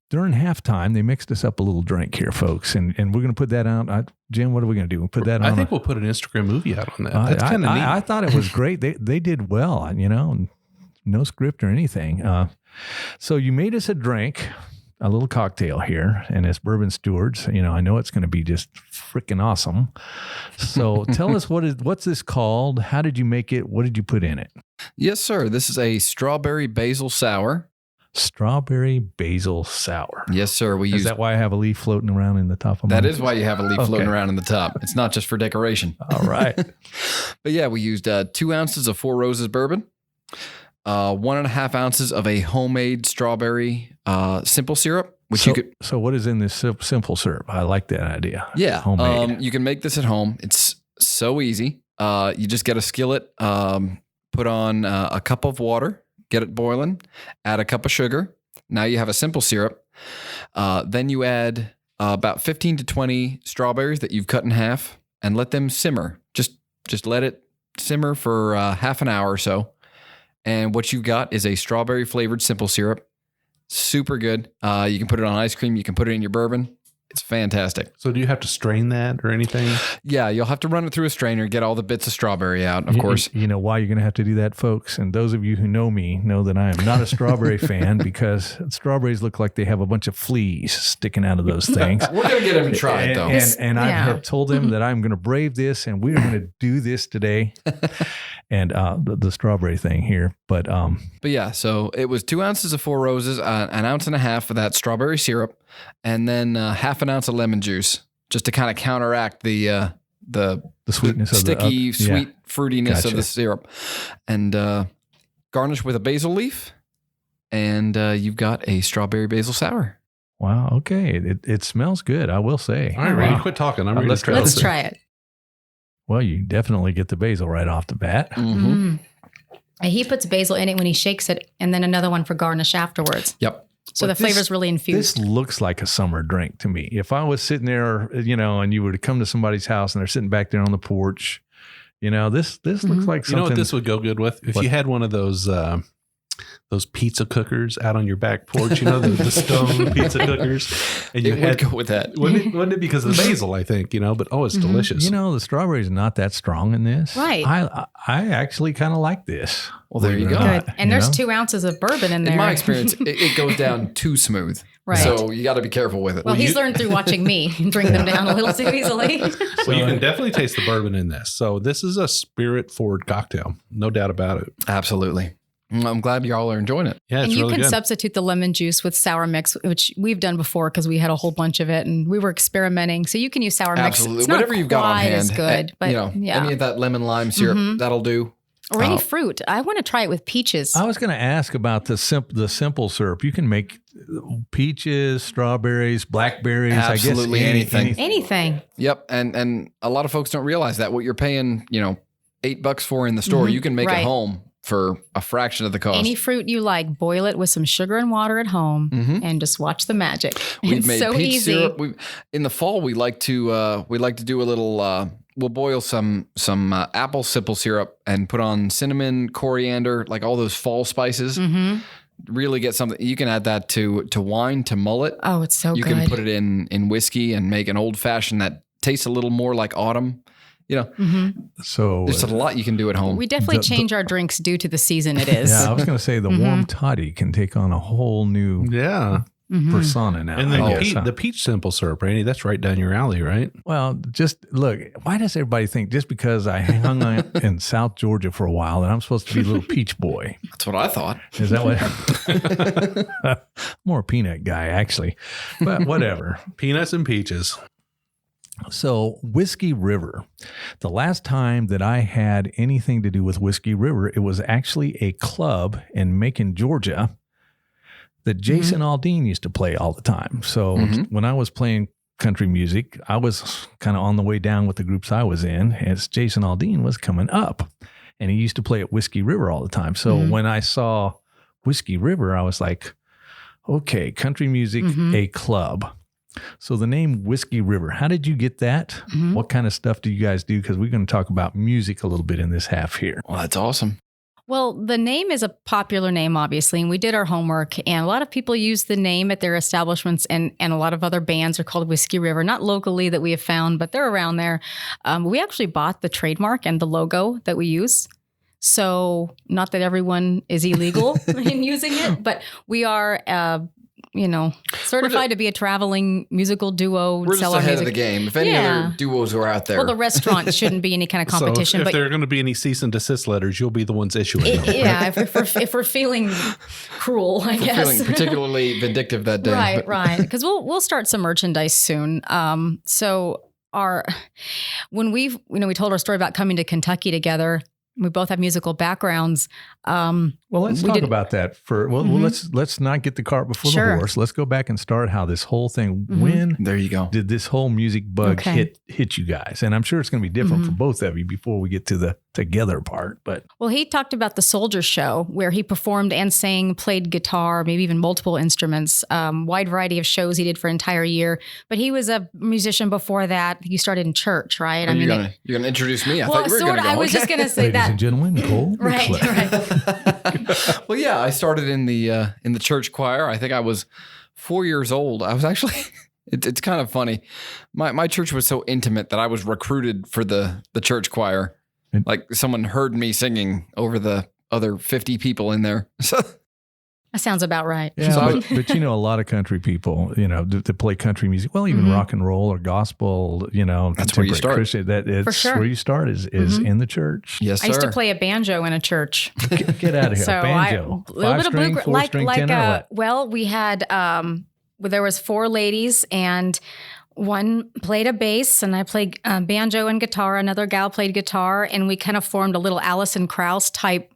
during halftime, they mixed us up a little drink here, folks. And we're going to put that out. Jim, what are we going to do? We'll put that on. I think we'll put an Instagram movie out on that. That's kind of neat. I thought it was great. They did well, no script or anything. So you made us a drink, a little cocktail here, and as bourbon stewards, I know it's going to be just freaking awesome. So tell us what's this called? How did you make it? What did you put in it? Yes, sir. This is a strawberry basil sour. Strawberry basil sour. Yes, sir. Is that why I have a leaf floating around in the top of my? That is why you have a leaf floating around in the top. It's not just for decoration. All right. But yeah, we used 2 ounces of Four Roses bourbon, 1.5 ounces of a homemade strawberry simple syrup, which you could. So what is in this simple syrup? I like that idea. Yeah, homemade. You can make this at home. It's so easy. You just get a skillet, put on a cup of water, get it boiling, add a cup of sugar. Now you have a simple syrup. Then you add about 15 to 20 strawberries that you've cut in half and let them simmer. Just let it simmer for half an hour or so. And what you've got is a strawberry flavored simple syrup. Super good. You can put it on ice cream. You can put it in your bourbon. It's fantastic. So do you have to strain that or anything? Yeah, you'll have to run it through a strainer, get all the bits of strawberry out, of course. You know why you're going to have to do that, folks? And those of you who know me know that I am not a strawberry fan because strawberries look like they have a bunch of fleas sticking out of those things. We're going to get them to try it, though. And I have told them that I'm going to brave this and we're going to do this today. And the strawberry thing here. But yeah, so it was 2 ounces of Four Roses, 1.5 ounces of that strawberry syrup, and then half an ounce of lemon juice, just to kind of counteract the sweetness, sticky, sweet fruitiness Gotcha. of the syrup, and garnish with a basil leaf, and you've got a strawberry basil sour. Wow. Okay. It smells good, I will say. All right, Randy, quit talking. I'm ready to try Let's this. try it. Well, you definitely get the basil right off the bat. Mm-hmm. He puts basil in it when he shakes it, and then another one for garnish afterwards. Yep. So the flavor's really infused. This looks like a summer drink to me. If I was sitting there, and you were to come to somebody's house and they're sitting back there on the porch, this looks like something. You know what this would go good with? If you had one of those pizza cookers out on your back porch, the stone pizza cookers. And you would go with that. Wouldn't it? Because of the basil, I think, but it's delicious. The strawberry's not that strong in this. Right. I actually kind of like this. Well, there you go. Good. And there's 2 ounces of bourbon in there. In my experience, it goes down too smooth. Right. So you got to be careful with it. Well, he's learned through watching me drink them down a little too easily. Well, you can definitely taste the bourbon in this. So this is a spirit-forward cocktail. No doubt about it. Absolutely. I'm glad y'all are enjoying it. Yeah, it's and you really can good. substitute the lemon juice with sour mix, which we've done before because we had a whole bunch of it and we were experimenting. So you can use sour mix. Absolutely. It's not Whatever you've got on quite hand. as good, but any of that lemon lime syrup, that'll do. Or any fruit. I want to try it with peaches. I was going to ask about the simple syrup. You can make peaches, strawberries, blackberries. Absolutely I guess Anything. Yep. And a lot of folks don't realize that what you're paying, $8 for in the store, you can make it home for a fraction of the cost. Any fruit you like, boil it with some sugar and water at home and just watch the magic. We've It's made so peach easy. syrup. In the fall, we like to do a little. We'll boil some apple simple syrup and put on cinnamon, coriander, like all those fall spices. really get something. You can add that to wine, to mullet. Oh, it's so you good. can put it in whiskey and make an old fashioned that tastes a little more like autumn. So There's a lot you can do at home. We definitely change our drinks due to the season it is. yeah, I was going to say the warm toddy can take on a whole new Yeah. persona now. And then I guess, huh? the peach simple syrup, Randy, that's right down your alley, right? Well, just look, why does everybody think just because I hung out in South Georgia for a while that I'm supposed to be a little peach boy? That's what I thought. Is that what? More a peanut guy, actually. But whatever. Peanuts and peaches. So, Whiskey River. The last time that I had anything to do with Whiskey River, it was actually a club in Macon, Georgia, that Jason Aldean used to play all the time. So when I was playing country music, I was kind of on the way down with the groups I was in as Jason Aldean was coming up. And he used to play at Whiskey River all the time. So when I saw Whiskey River, I was like, okay, country music, a club. So the name Whiskey River, how did you get that? What kind of stuff do you guys do? Because we're going to talk about music a little bit in this half here. Well, that's awesome. Well, the name is a popular name, obviously, and we did our homework. And a lot of people use the name at their establishments, and a lot of other bands are called Whiskey River, not locally that we have found, but they're around there. We actually bought the trademark and the logo that we use. So not that everyone is illegal in using it, but we are certified to be a traveling musical duo. We're just ahead of the game. If any other duos are out there. Well, the restaurant shouldn't be any kind of competition. So if but there are going to be any cease and desist letters, you'll be the ones issuing them. Yeah, if we're feeling cruel, I guess. Feeling particularly vindictive that day. Right. Because we'll start some merchandise soon. So when we told our story about coming to Kentucky together. We both have musical backgrounds. Well, let's talk about that let's not get the cart before the horse. Let's go back and start how this whole thing, when there you go. Did this whole music bug hit you guys? And I'm sure it's going to be different for both of you before we get to the together part. But well, he talked about the Soldier Show where he performed and sang, played guitar, maybe even multiple instruments, wide variety of shows he did for an entire year. But he was a musician before that. He started in church, right? You're going to introduce me? I thought you were going to go. I was just going to say Ladies that. and gentlemen, Nicole. Right. Well, yeah, I started in the church choir. I think I was 4 years old. I was actually, it's kind of funny. My church was so intimate that I was recruited for the church choir. Like someone heard me singing over the other 50 people in there. So That sounds about right. Yeah, but a lot of country people, that play country music, well, even rock and roll or gospel, that's where you start. Christian, it's For sure. where you start is in the church. Yes, sir. I used to play a banjo in a church. Get out of here. So banjo. a little bit of Five-string, blue, four-string, tenor, what? We had there was 4 ladies and one played a bass and I played banjo and guitar. Another gal played guitar, and we kind of formed a little Alison Krauss type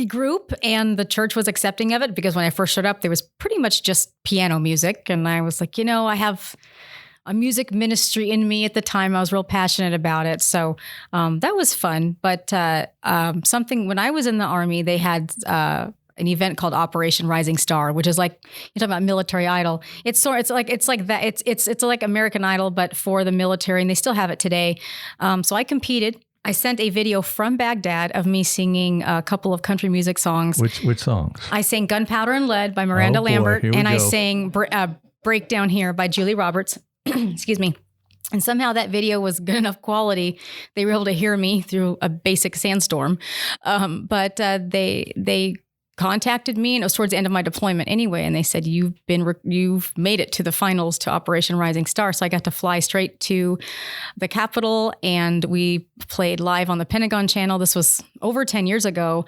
group, and the church was accepting of it because when I first showed up, there was pretty much just piano music. And I was like, I have a music ministry in me at the time. I was real passionate about it. So that was fun. But when I was in the Army, they had an event called Operation Rising Star, which is like, you're talking about Military Idol. It's like that. It's like American Idol, but for the military, and they still have it today. So I competed. I sent a video from Baghdad of me singing a couple of country music songs. Which songs? I sang Gunpowder and Lead by Miranda Lambert, and I sang Breakdown Here by Julie Roberts. Excuse me. And somehow that video was good enough quality. They were able to hear me through a basic sandstorm. But they contacted me, and it was towards the end of my deployment anyway. And they said, you've made it to the finals to Operation Rising Star. So I got to fly straight to the Capitol, and we played live on the Pentagon Channel. This was over 10 years ago.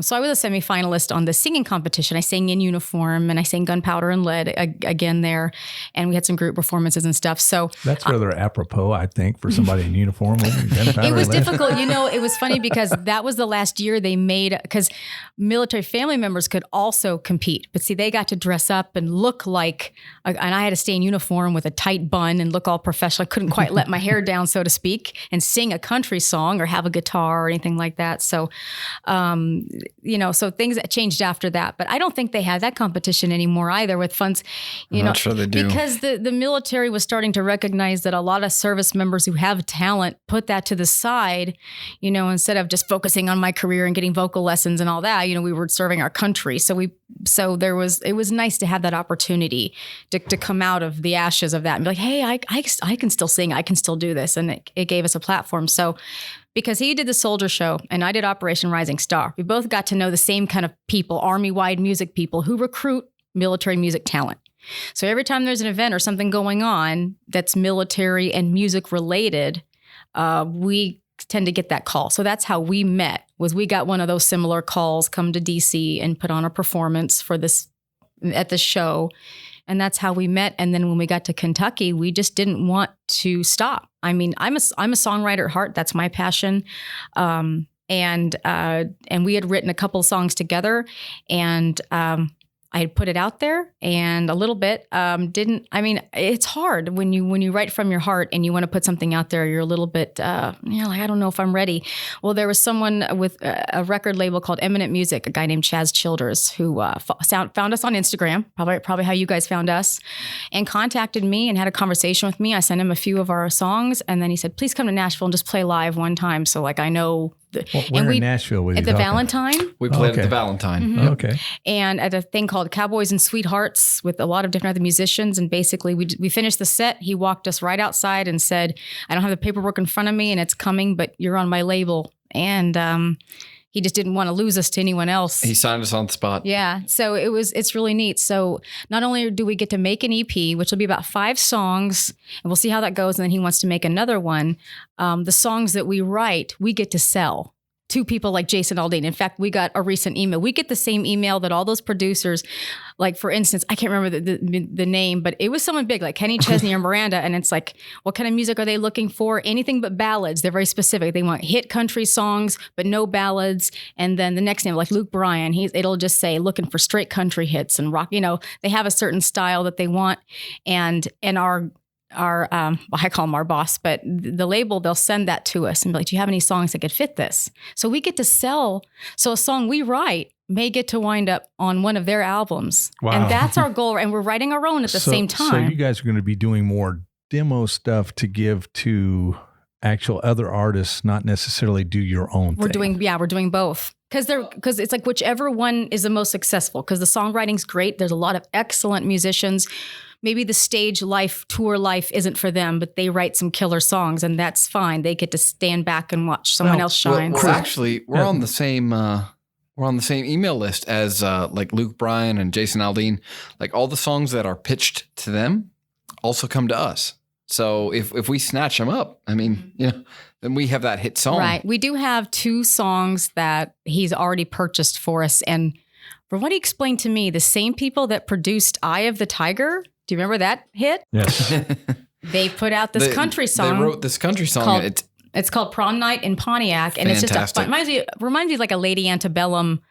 So I was a semifinalist on the singing competition. I sang in uniform, and I sang Gunpowder and Lead again there. And we had some group performances and stuff. So that's rather apropos, I think, for somebody in uniform. It was difficult. It was funny because that was the last year they made, because military family members could also compete. But see, they got to dress up and look like, and I had to stay in uniform with a tight bun and look all professional. I couldn't quite let my hair down, so to speak, and sing a country song or have a guitar or anything like that. So, so things that changed after that. But I don't think they had that competition anymore either with funds. I'm not sure they do. Because the military was starting to recognize that a lot of service members who have talent put that to the side, instead of just focusing on my career and getting vocal lessons and all that. We were serving our country. So it was nice to have that opportunity to come out of the ashes of that and be like, hey, I can still sing. I can still do this. And it gave us a platform. So because he did the Soldier Show and I did Operation Rising Star, we both got to know the same kind of people, Army-wide music people who recruit military music talent. So every time there's an event or something going on that's military and music related, we tend to get that call. So that's how we met, was we got one of those similar calls, come to DC and put on a performance for this at the show. And that's how we met. And then when we got to Kentucky, we just didn't want to stop. I mean, I'm a songwriter at heart. That's my passion. And we had written a couple songs together, and I had put it out there, and a little bit it's hard when you write from your heart and you want to put something out there. You're a little bit, I don't know if I'm ready. Well, there was someone with a record label called Eminent Music, a guy named Chaz Childers, who found us on Instagram, probably how you guys found us, and contacted me and had a conversation with me. I sent him a few of our songs, and then he said, please come to Nashville and just play live one time. So I know. Where in Nashville was you at the talking? Valentine. We played at the Valentine. Mm-hmm. Okay. And at a thing called Cowboys and Sweethearts with a lot of different other musicians. And basically we finished the set. He walked us right outside and said, I don't have the paperwork in front of me and it's coming, but you're on my label. And he just didn't want to lose us to anyone else. He signed us on the spot. Yeah. So it's really neat. So not only do we get to make an EP, which will be about 5 songs, and we'll see how that goes. And then he wants to make another one. The songs that we write, we get to sell to people like Jason Aldean. In fact, we got a recent email. We get the same email that all those producers, like for instance, I can't remember the name, but it was someone big like Kenny Chesney or Miranda. And it's like, what kind of music are they looking for? Anything but ballads. They're very specific. They want hit country songs, but no ballads. And then the next name, like Luke Bryan, it'll just say looking for straight country hits and rock. They have a certain style that they want. And our I call him our boss, but the label, they'll send that to us and be like, do you have any songs that could fit this? So we get to sell. So a song we write may get to wind up on one of their albums. Wow. And that's our goal. And we're writing our own at the same time. So you guys are going to be doing more demo stuff to give to actual other artists, not necessarily do your own thing. We're doing both. Because it's like whichever one is the most successful, because the songwriting's great. There's a lot of excellent musicians. Maybe the stage life, tour life isn't for them, but they write some killer songs, and that's fine. They get to stand back and watch someone else shine. We're on the same email list as like Luke Bryan and Jason Aldean. Like all the songs that are pitched to them also come to us. So if we snatch them up, I mean, then we have that hit song. Right. We do have 2 songs that he's already purchased for us. And from what he explained to me, the same people that produced Eye of the Tiger, do you remember that hit? Yes. They put out this country song. They wrote this country song. It's called Prom Night in Pontiac. And fantastic. It's just reminds me of like a Lady Antebellum,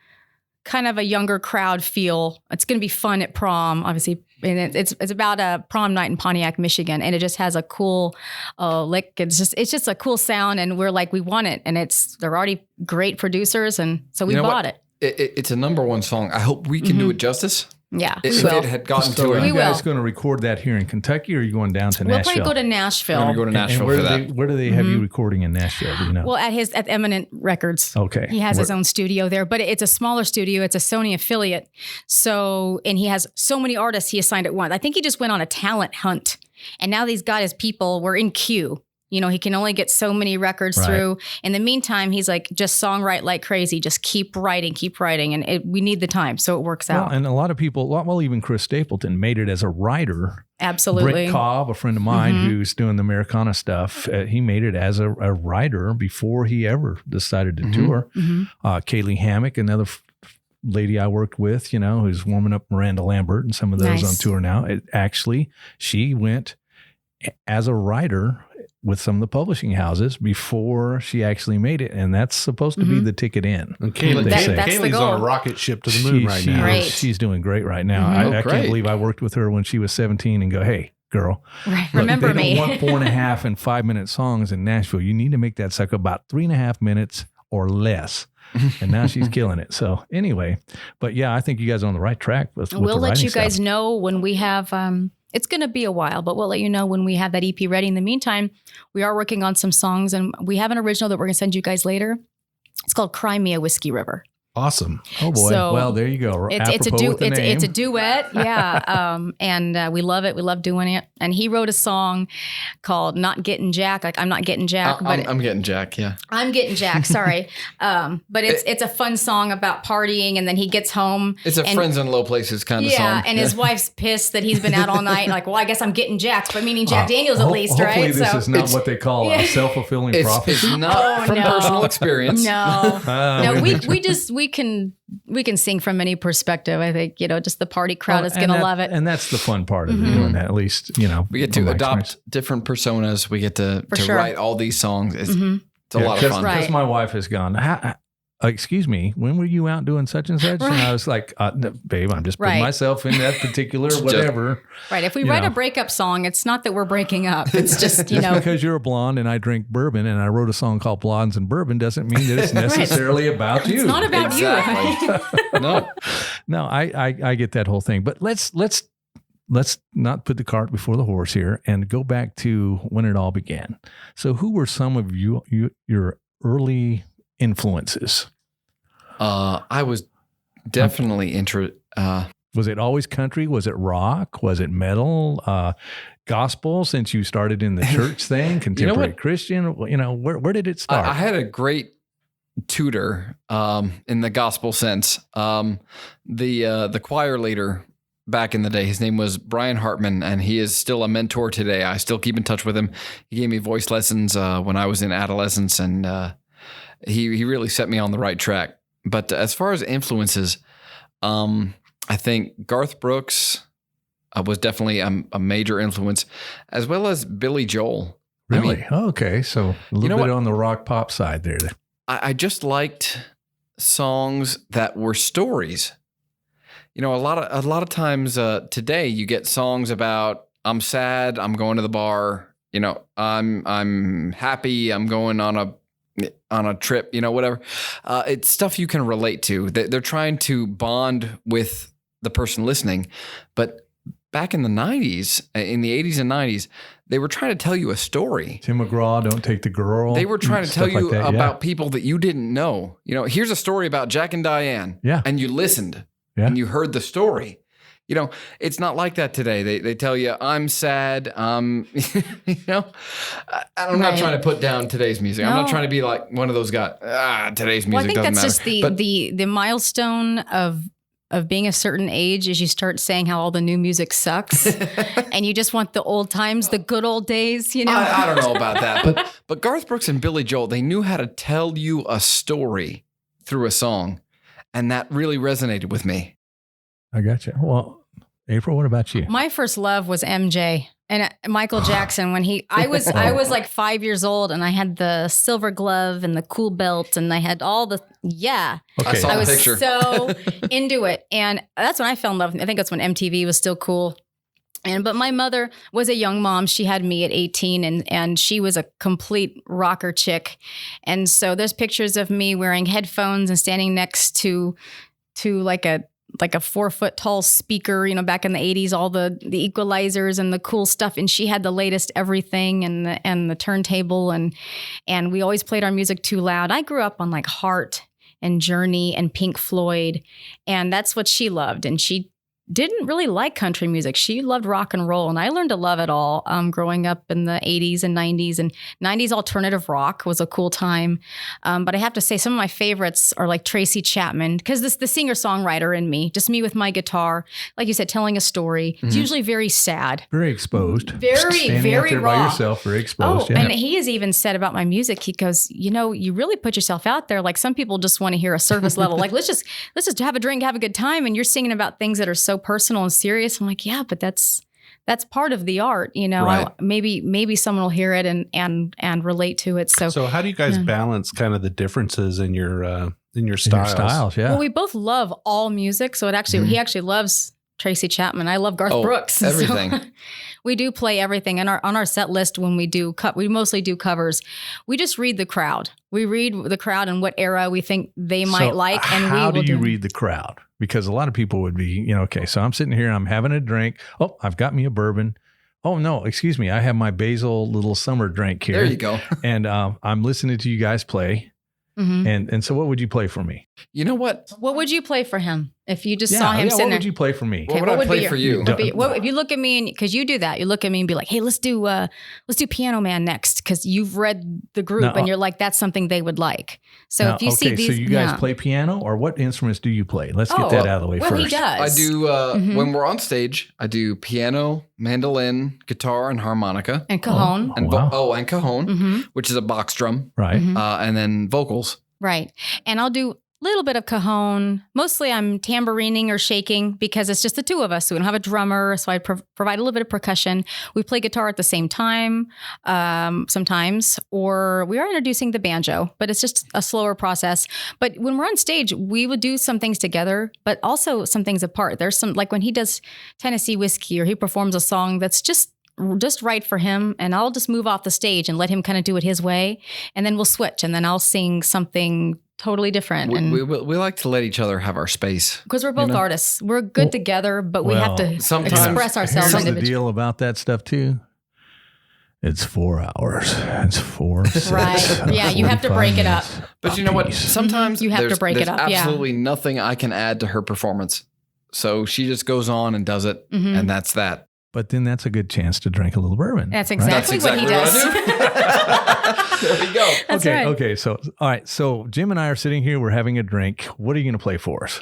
kind of a younger crowd feel. It's going to be fun at prom, obviously. And it's about a prom night in Pontiac, Michigan. And it just has a cool lick. It's just a cool sound. And we're like, we want it. And they're already great producers. And so we bought it. It's a number 1 song. I hope we can do it justice. Yeah, If it had gotten So to are it. you guys going to record that here in Kentucky, or are you going down to We'll Nashville? probably go to Nashville. We're going to go to Nashville where for that. Where do they have you recording in Nashville? Do you know? Well, at Eminent Records. Okay. He has his own studio there, but it's a smaller studio. It's a Sony affiliate. So, and he has so many artists he assigned at once. I think he just went on a talent hunt, and now he's got his people. We're in queue. He can only get so many records through. In the meantime, he's like, just songwrite like crazy. Just keep writing. And we need the time. So it works out. And a lot of people, even Chris Stapleton made it as a writer. Absolutely. Britt Cobb, a friend of mine who's doing the Americana stuff, he made it as a writer before he ever decided to tour. Kaylee Hammock, another lady I worked with, who's warming up Miranda Lambert and some of those on tour now. She went as a writer with some of the publishing houses before she actually made it. And that's supposed to be the ticket in. And Kaylee's the goal. on a rocket ship to the moon right now. Right. She's doing great right now. I can't believe I worked with her when she was 17 and go, hey, girl, remember look, me. They don't want 4.5 and 5 minute songs in Nashville. You need to make that sucker about 3.5 minutes or less. And now she's killing it. So anyway, but yeah, I think you guys are on the right track. With We'll the let writing you guys stuff. know when we have, it's going to be a while, but we'll let you know when we have that EP ready. In the meantime, we are working on some songs, and we have an original that we're going to send you guys later. It's called Cry Me a Whiskey River. Awesome. Oh boy. So well, there you go. It's a duet. Yeah. And we love it. We love doing it. And he wrote a song called Not Getting Jack. Like I'm not getting Jack, but I'm getting Jack. Yeah. I'm getting Jack. Sorry. But it's a fun song about partying. And then he gets home. It's a friends in low places kind of song. Yeah. And his wife's pissed that he's been out all night. Like, well, I guess I'm getting Jacked, but meaning Jack Daniels at least, hopefully right? this is not what they call a self-fulfilling prophecy. It's not from personal experience. No, we can sing from any perspective. I think, just the party crowd is going to love it. And that's the fun part of doing that, at least, We get to adopt different personas. We get to write all these songs. It's a lot of fun. Because my wife has gone, excuse me, when were you out doing such and such? And I was like, babe, I'm just putting myself in that particular whatever. Right. If we write a breakup song, it's not that we're breaking up. It's just, because you're a blonde and I drink bourbon and I wrote a song called Blondes and Bourbon doesn't mean that it's necessarily about you. It's not about you. No, I get that whole thing. But let's not put the cart before the horse here and go back to when it all began. So who were some of your early influences? I was definitely was it always country? Was it rock? Was it metal? Gospel, since you started in the church thing, contemporary Christian? Where did it start? I had a great tutor in the gospel sense. The choir leader back in the day, his name was Brian Hartman, and he is still a mentor today. I still keep in touch with him. He gave me voice lessons when I was in adolescence, and he really set me on the right track. But as far as influences, I think Garth Brooks was definitely a major influence, as well as Billy Joel. Really? Okay. So a little bit on the rock pop side there. I just liked songs that were stories. A lot of times today you get songs about I'm sad, I'm going to the bar, I'm happy, I'm going on a trip, whatever. It's stuff you can relate to. They're trying to bond with the person listening. But back in the 90s, in the 80s and 90s, they were trying to tell you a story. Tim McGraw, Don't Take the Girl. They were trying to tell you about people that you didn't know. Here's a story about Jack and Diane. Yeah. And you listened. Yeah. And you heard the story. It's not like that today. They tell you, I'm sad. I'm not trying to put down today's music. No. I'm not trying to be like one of those guys, today's music doesn't matter. I think that's just the milestone of being a certain age is you start saying how all the new music sucks and you just want the old times, the good old days, I don't know about that. But Garth Brooks and Billy Joel, they knew how to tell you a story through a song. And that really resonated with me. I got you. Well, April, what about you? My first love was MJ and Michael Jackson. When I was like 5 years old and I had the silver glove and the cool belt and I had all the, Okay. I was picture. So into it. And that's when I fell in love. I think that's when MTV was still cool. But my mother was a young mom. She had me at 18 and she was a complete rocker chick. And so there's pictures of me wearing headphones and standing next to like a 4-foot tall speaker, back in the 80s, all the equalizers and the cool stuff. And she had the latest everything and the turntable and we always played our music too loud. I grew up on like Heart and Journey and Pink Floyd. And that's what she loved. And she didn't really like country music. She loved rock and roll, and I learned to love it all growing up in the 80s and 90s. And 90s alternative rock was a cool time. But I have to say some of my favorites are like Tracy Chapman, because the singer-songwriter in me, just me with my guitar, like you said, telling a story. It's usually very sad. Very exposed. Very out there raw. by yourself, very exposed. And he has even said about my music, he goes, you really put yourself out there. Like some people just want to hear a surface level. Like, let's just have a drink, have a good time. And you're singing about things that are so personal and serious. I'm like, yeah, but that's part of the art, Right. Maybe someone will hear it and relate to it. So how do you guys balance kind of the differences in your styles? Yeah. Well, we both love all music. So he actually loves Tracy Chapman. I love Garth Oh, Brooks. So everything. we do play everything. And on our set list, when we do we mostly do covers. We just read the crowd. We read the crowd and what era we think they might like. And how we will do you read the crowd? Because a lot of people would be, okay, so I'm sitting here, I'm having a drink. Oh, I've got me a bourbon. Oh, no, excuse me. I have my basil little summer drink here. There you go. And I'm listening to you guys play. Mhm. And so what would you play for me? You know what? What would you play for him if you just saw him sitting what there? would you play for me? What would I play for you? If you look at me, and because you do that, you look at me and be like, "Hey, let's do Piano Man next," because you've read the group Now, and you're like, "That's something they would like." So Now, if you see these, so you guys play piano, or what instruments do you play? Let's get that out of the way well, first. he does. I do, when we're on stage, I do piano, mandolin, guitar, and harmonica. And cajon, And wow. and cajon, which is a box drum. Right. And then vocals. right? And I'll do a little bit of cajon. Mostly, I'm tamburining or shaking because it's just the two of us. So we don't have a drummer, so I provide a little bit of percussion. We play guitar at the same time sometimes, or we are introducing the banjo, but it's just a slower process. But when we're on stage, we would do some things together, but also some things apart. There's some, like when he does Tennessee Whiskey or he performs a song that's just right for him, and I'll just move off the stage and let him kind of do it his way, and then we'll switch, and then I'll sing something totally different. We like to let each other have our space. Because we're both artists. We're good together, but we have to sometimes- express ourselves Here's the individually. deal about that stuff too. It's 4 hours. It's 4 sets. Right. Yeah, you have to break it up. But you know what? apiece. Sometimes You have to break it there's up, yeah. absolutely nothing I can add to her performance. So she just goes on and does it, and that's that. But then that's a good chance to drink a little bourbon. That's right? exactly what he what does. I do. There we go. That's okay. right. Okay. So, all right. So Jim and I are sitting here. We're having a drink. What are you going to play for us?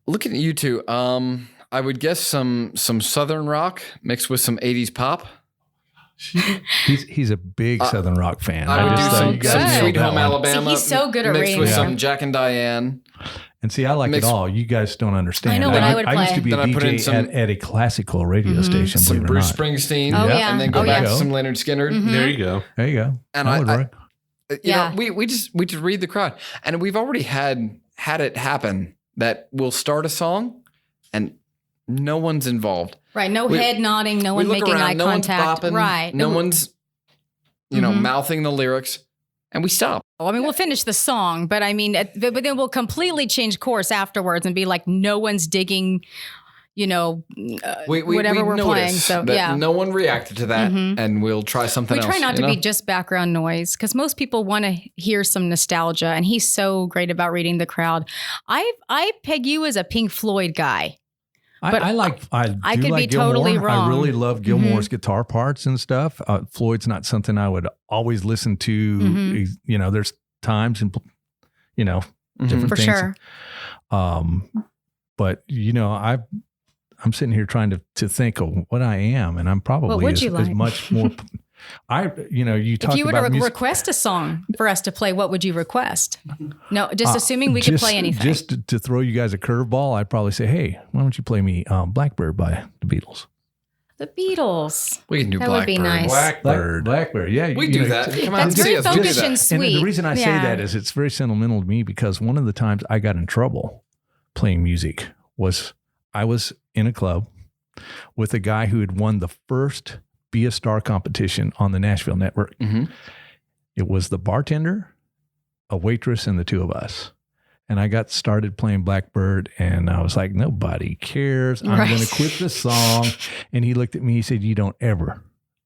Looking at you two, I would guess some Southern rock mixed with some 80s pop. He's a big Southern rock fan. I would just do thought you some guys good. nailed Sweet that Home one. Alabama. See, he's so good at mixed reading with them. some Jack and Diane. And see, I like Mixed- it all. You guys don't understand. I know what I would I used to play. be a Then I put in DJ some- at a classical radio station. Some Believe it or Bruce not. Springsteen. Oh, yeah. And then go Oh, back yeah. to some Leonard Skinner. There you go. There you go. And That would work. You Yeah. know, we just read the crowd. And we've already had it happen that we'll start a song and no one's involved. Right. No We- head nodding, no We one look making around, eye no one's contact. bopping, Right. no one's, mouthing the lyrics, and we stop. I mean, we'll finish the song, but I mean, but then we'll completely change course afterwards and be like, no one's digging, whatever we're notice playing. So that yeah. no one reacted to that, and we'll try something We else. try not to you be know? just background noise because most people want to hear some nostalgia, and he's so great about reading the crowd. I peg you as a Pink Floyd guy. But I I do could like be Gilmore. totally wrong. I really love Gilmore's guitar parts and stuff. Floyd's not something I would always listen to. There's times and different For things. sure. But I'm sitting here trying to think of what I am, and I'm probably would as, you as like? much more. You talk If you were about to music. request a song for us to play, what would you request? No, just assuming we could play anything. Just to throw you guys a curveball, I'd probably say, hey, why don't you play me Blackbird by the Beatles? The Beatles. We can do That would be Blackbird. nice. Blackbird, yeah. We do that. Come on, That's see very us do focused that. and sweet. And the reason I say Yeah. that is it's very sentimental to me because one of the times I got in trouble playing music was I was in a club with a guy who had won the first Be a Star competition on the Nashville network. Mm-hmm. It was the bartender, a waitress, and the two of us. And I got started playing Blackbird, and I was like, nobody cares. I'm Right. going to quit the song. And he looked at me, he said, you don't ever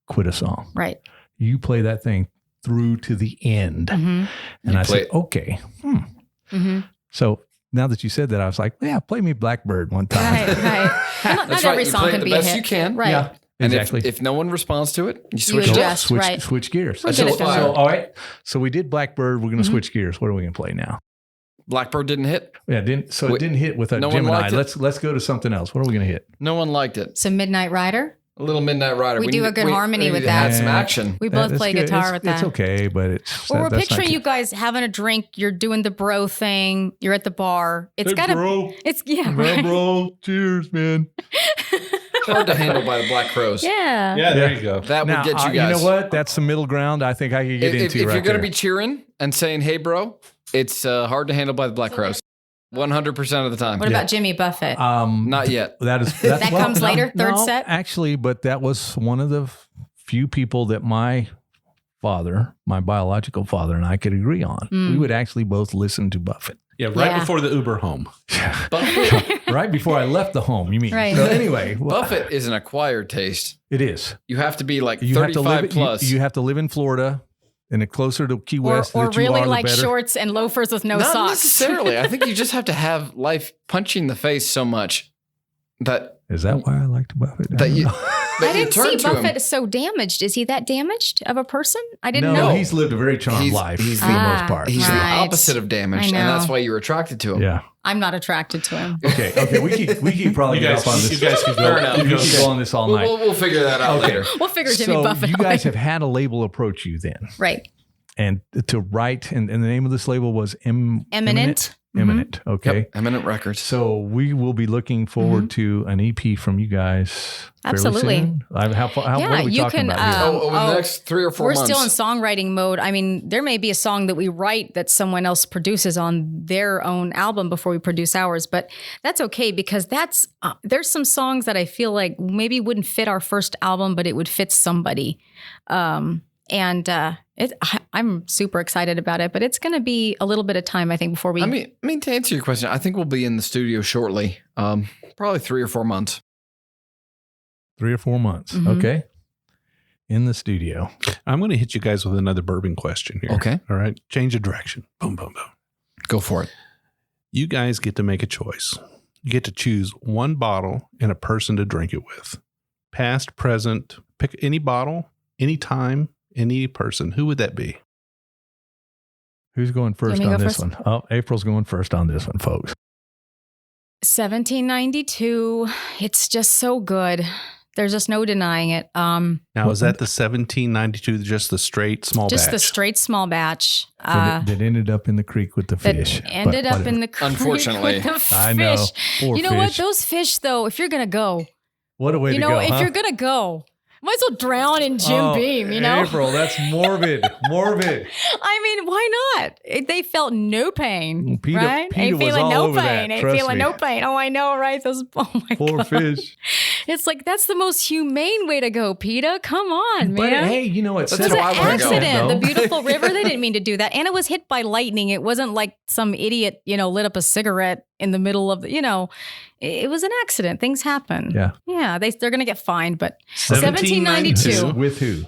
quit a song. Right. You play that thing through to the end. Mm-hmm. And You I play said, it. okay. Mm-hmm. So now that you said that, I was like, yeah, play me Blackbird one time. Right, right. Well, not That's every right. You song play can it the be a best hit. you can. Right. Yeah, And exactly. if no one responds to it, you switch adjust. it. Yes, right. Switch gears. We're So, good at that. so, all right. So we did Blackbird. We're going to switch gears. What are we going to play now? Blackbird didn't hit. Yeah, it didn't hit with a No one Gemini. liked it. Let's go to something else. What are we going to hit? No one liked it. So Midnight Rider. A little Midnight Rider. We do a good harmony with need to add that. some Yeah. action. We both That's play good. guitar with that. It's okay, but it's Well, we're that's not picturing good. you guys having a drink. You're doing the bro thing. You're at the bar. It's got to. It's right. bro. Cheers, man. Hard to handle by the Black Crows. Yeah. Yeah, there you go. That Now, would get you guys. You know what? That's the middle ground I think I could get If into you're right going to there. be cheering and saying, hey, bro, it's hard to handle by the Black Crows. 100% of the time. What about Jimmy Buffett? Not yet. That's That comes later, third set? Actually, but that was one of the few people that my father, my biological father, and I could agree on. We would actually both listen to Buffett. Yeah, right before the Uber home. Buffett, Right before I left the home, you mean? Right. So anyway, Buffett is an acquired taste. it is. You have to be like You have 35 to live. plus. You have to live in Florida, and the closer to Key West or that you really are, the like better. shorts and loafers with no Not socks. necessarily. I think you just have to have life punch you in the face so much that Is that why I liked Buffett? that you. I didn't see to him. Buffett so damaged. Is he that damaged of a person? I didn't No, know. he's lived a very charmed He's- life he's for the the- most part. He's Right. the opposite of damaged, I and that's know. why you're attracted to him. Yeah. I'm not attracted to him. Okay. We keep probably You guys- up on this. you guys keep Fair going. enough. We keep Okay. going this all night. We'll figure that out Okay. later. We'll figure Jimmy So Buffett you out guys later. have had a label approach you then, Right. and to write, and the name of this label was Eminent. Eminent. Okay. Yep. Eminent Records. So we will be looking forward to an EP from you guys. fairly Absolutely. soon. How what Yeah, are we you talking can, about here? over the next 3 or 4 We're months. still in songwriting mode. I mean, there may be a song that we write that someone else produces on their own album before we produce ours, but that's okay because there's some songs that I feel like maybe wouldn't fit our first album, but it would fit somebody. I'm super excited about it, but it's going to be a little bit of time, I think, before we. I mean, to answer your question, I think we'll be in the studio shortly. Probably 3 or 4 months. 3 or 4 months. Mhm. Okay. In the studio. I'm going to hit you guys with another bourbon question here. Okay. All right. Change of direction. Boom, boom, boom. Go for it. You guys get to make a choice. You get to choose one bottle and a person to drink it with. Past, present, pick any bottle, any time, any person. Who would that be? Who's going first me on go this first? one? Oh, April's going first on this one, folks. 1792. It's just so good. There's just no denying it. Now, is that the 1792, just the straight small Just batch? the straight small batch. That ended up in the creek with the That fish. ended but up in the creek Unfortunately. with the fish. I know. Poor You know what? fish. Those fish, though, if you're gonna go, What a way you to know, go, if huh? you're gonna go, might as well drown in Jim Beam. You know, April, that's morbid. Morbid. I mean, why not? They felt no pain, PETA right? Ain't was feeling all no over pain. that, Ain't trust feeling me. no pain. Oh, I know, right? Those. Oh my Poor god. fish. It's like that's the most humane way to go, PETA. Come on, But man. hey, you know what? That's It was how an I wanna go. accident. The though. beautiful river, they didn't mean to do that. And it was hit by lightning. It wasn't like some idiot, lit up a cigarette in the middle of, it was an accident. Things happen. Yeah. Yeah, they're going to get fined, but 1792. 1792. With who?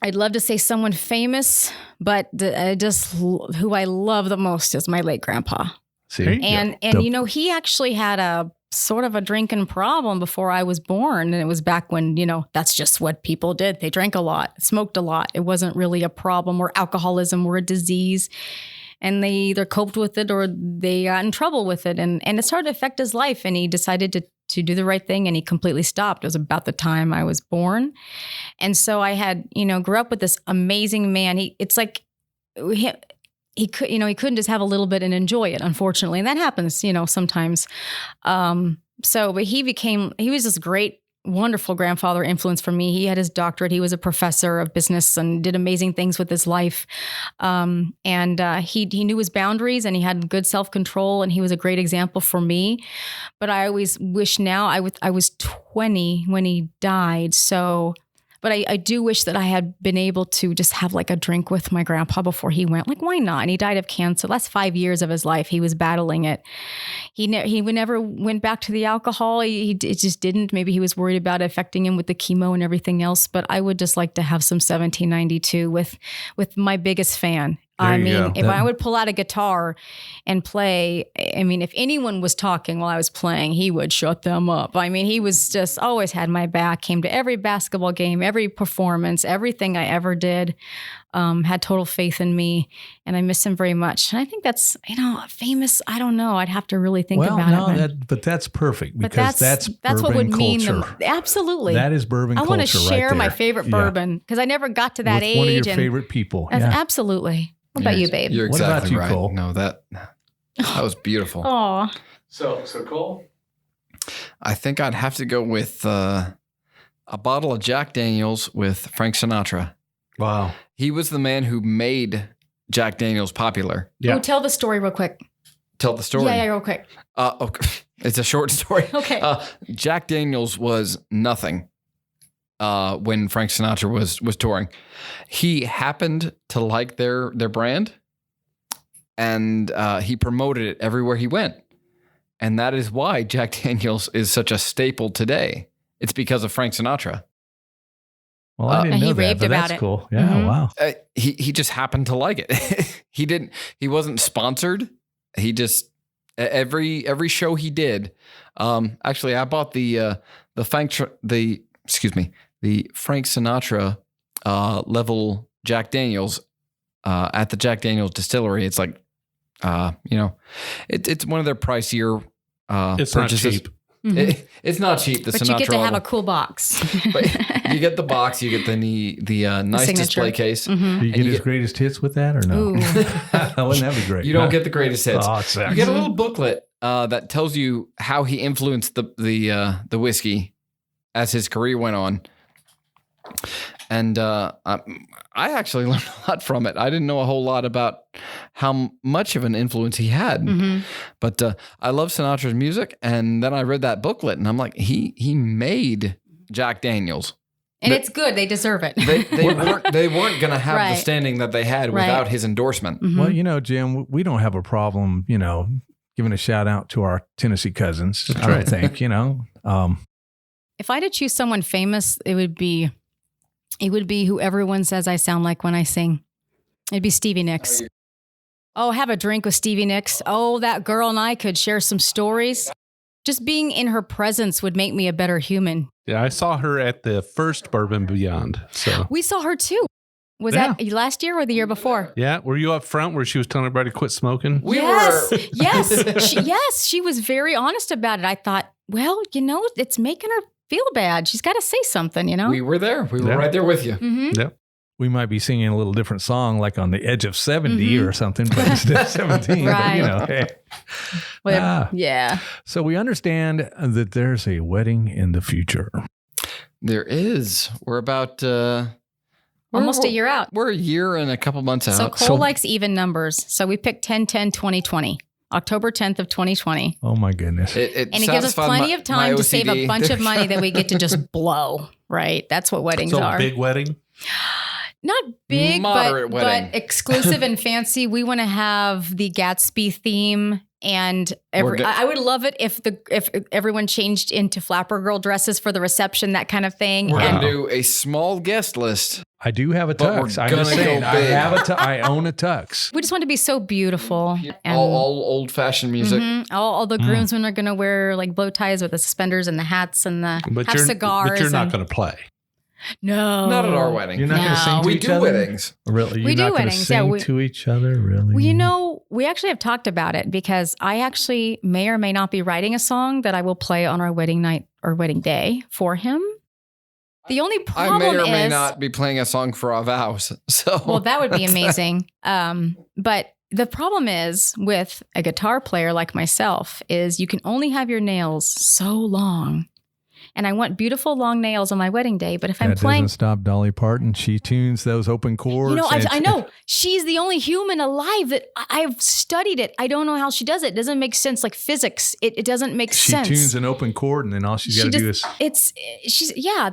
I'd love to say someone famous, but who I love the most is my late grandpa. See? And he actually had a sort of a drinking problem before I was born. And it was back when, that's just what people did. They drank a lot, smoked a lot. It wasn't really a problem or alcoholism or a disease. And they either coped with it or they got in trouble with it. And it started to affect his life. And he decided to do the right thing and he completely stopped. It was about the time I was born. And so I had, grew up with this amazing man. He couldn't just have a little bit and enjoy it, unfortunately. And that happens, sometimes. But he was this great, wonderful grandfather influence for me. He had his doctorate. He was a professor of business and did amazing things with his life. He knew his boundaries and he had good self-control and he was a great example for me. But I always wish now I was 20 when he died. But I do wish that I had been able to just have like a drink with my grandpa before he went. Like, why not? And he died of cancer. Last 5 years of his life, he was battling it. He never went back to the alcohol. It just didn't. Maybe he was worried about it affecting him with the chemo and everything else. But I would just like to have some 1792 with my biggest fan. There you go. If I would pull out a guitar and play, if anyone was talking while I was playing, he would shut them up. He was just always had my back, came to every basketball game, every performance, everything I ever did, had total faith in me. And I miss him very much. And I think that's, famous. I don't know. I'd have to really think about it. But that's perfect But because that's what bourbon would mean culture. Absolutely. That is bourbon I culture want to share right my there. favorite Yeah. bourbon because I never got to that With age. one of your and favorite people. that's Yeah. absolutely. What about you, babe? You're What about exactly you, right. Cole? No, that was beautiful. Oh, So Cole? I think I'd have to go with a bottle of Jack Daniels with Frank Sinatra. Wow. He was the man who made Jack Daniels popular. Yeah. tell the story real quick. tell the story. Yeah, real quick. Okay. It's a short story. Okay. Jack Daniels was nothing when Frank Sinatra was touring. He happened to like their brand, and he promoted it everywhere he went. And that is why Jack Daniels is such a staple today. It's because of Frank Sinatra. Well, I didn't and know he that, raved but about that's it. cool. Yeah, Mhm. wow. He just happened to like it. He wasn't sponsored. He just every show he did. Actually, I bought the Frank Sinatra level Jack Daniels at the Jack Daniels distillery. It's like it's one of their pricier It's purchases. not cheap. Mhm. It's not cheap. The But Sinatra you get to have level. a cool box. But you get the box, you get the nice signature. display case. Mhm. Do you get you his get- greatest hits with that or no? Ooh. Wouldn't that be great? You don't get the greatest hits. Oh, it You sucks. get a little booklet that tells you how he influenced the whiskey as his career went on. And I actually learned a lot from it. I didn't know a whole lot about how much of an influence he had. Mhm. But I love Sinatra's music. And then I read that booklet, and I'm like, he made Jack Daniels. And But- it's good. They deserve it. They weren't going to have the Right. standing that they had Right. without his endorsement. Mhm. Well, Jim, we don't have a problem, giving a shout out to our Tennessee cousins. That's I don't right. think, If I had to choose someone famous, it would be who everyone says I sound like when I sing. It'd be Stevie Nicks. Oh, have a drink with Stevie Nicks. Oh, that girl and I could share some stories. Just being in her presence would make me a better human. Yeah, I saw her at the first Bourbon Beyond. So We saw her too. Was that last year or the year before? yeah, were you up front where she was telling everybody to quit smoking? We yes, were. yes, she was very honest about it. I thought, well, it's making her feel bad. She's got to say something, We were there. We were Yeah. right there with you. Mm-hmm. we might be singing a little different song, like on the edge of 70 Mhm. or something, but instead of 17. Right. But, hey. Well, yeah. So we understand that there's a wedding in the future. There is. We're about Almost a year out. We're a year and a couple months So out. Cole likes even numbers. So we picked 10-10-2020, October 10th of 2020. Oh my goodness. It And it gives us satisfied plenty my- of time my to save a OCD. bunch of money that we get to just blow, right? That's what weddings So are. big wedding. Not big, Moderate but wedding. exclusive and fancy. We want to have the Gatsby theme, and We're I would love it if everyone changed into flapper girl dresses for the reception, that kind of thing. We're And gonna do a small guest list. I do have a But we're tux. I'm just gonna go saying, I big. have I own a tux. we just want to be so beautiful. And All old fashioned music. Mhm. All the groomsmen are going to wear like bow ties with the suspenders and the hats and the have cigars. But you're not and- going to play. No, Not at our wedding. You're not going to No. sing to we each do other? weddings. Really? You're We do not gonna weddings, yeah, sing we- to each other? Really? Well, we actually have talked about it because I actually may or may not be writing a song that I will play on our wedding night or wedding day for him. The only I problem may or is, may not be playing a song for our vows. So well, that would be amazing. But the problem is with a guitar player like myself is you can only have your nails so long. And I want beautiful long nails on my wedding day. But if I'm That playing, doesn't stop Dolly Parton. She tunes those open chords. I know she's the only human alive that I've studied it. I don't know how she does it. It doesn't make sense, like physics. It doesn't make She sense. tunes an open chord, and then all she's got to do is.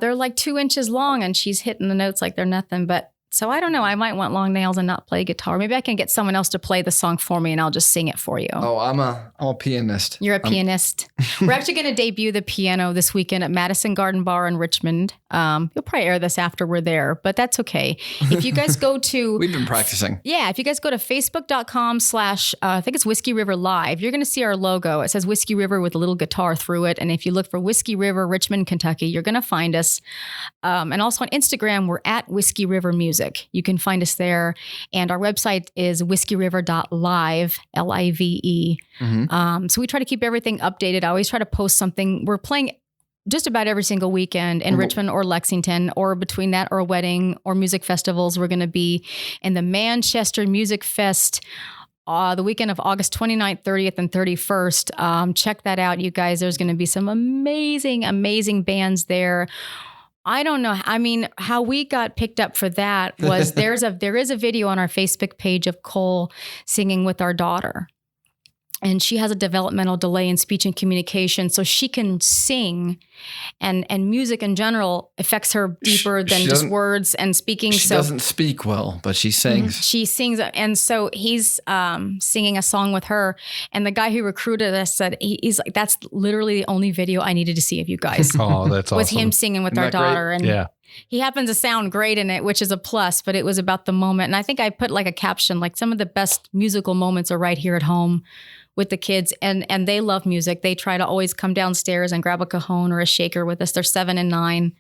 They're like 2 inches long, and she's hitting the notes like they're nothing. But so I don't know. I might want long nails and not play guitar. Maybe I can get someone else to play the song for me, and I'll just sing it for you. Oh, I'm a pianist. You're a pianist. We're actually going to debut the piano this weekend at Madison Garden Bar in Richmond. You'll probably air this after we're there, but that's okay. If you guys go to We've been practicing. yeah, if you guys go to facebook.com/ I think it's Whiskey River Live, you're going to see our logo. It says Whiskey River with a little guitar through it. And if you look for Whiskey River, Richmond, Kentucky, you're going to find us. And also on Instagram, we're at Whiskey River Music. You can find us there. And our website is whiskeyriver.live, Live. Mhm. So we try to keep everything updated. I always try to post something. We're playing just about every single weekend in Richmond or Lexington, or between that or a wedding or music festivals. We're going to be in the Manchester Music Fest the weekend of August 29th, 30th, and 31st. Check that out, you guys. There's going to be some amazing, amazing bands there. I don't know. I mean, how we got picked up for that was there is a video on our Facebook page of Cole singing with our daughter. and she has a developmental delay in speech and communication, so she can sing, and music in general affects her deeper than just words and speaking. She doesn't speak well, but she sings. She sings, and so he's singing a song with her. And the guy who recruited us said he's like, "That's literally the only video I needed to see of you guys." Oh, that's awesome. Was him singing with Isn't our that great? daughter, and Yeah. he happens to sound great in it, which is a plus. But it was about the moment, and I think I put like a caption, like some of the best musical moments are right here at home with the kids, and they love music. They try to always come downstairs and grab a cajon or a shaker with us. They're 7 and 9,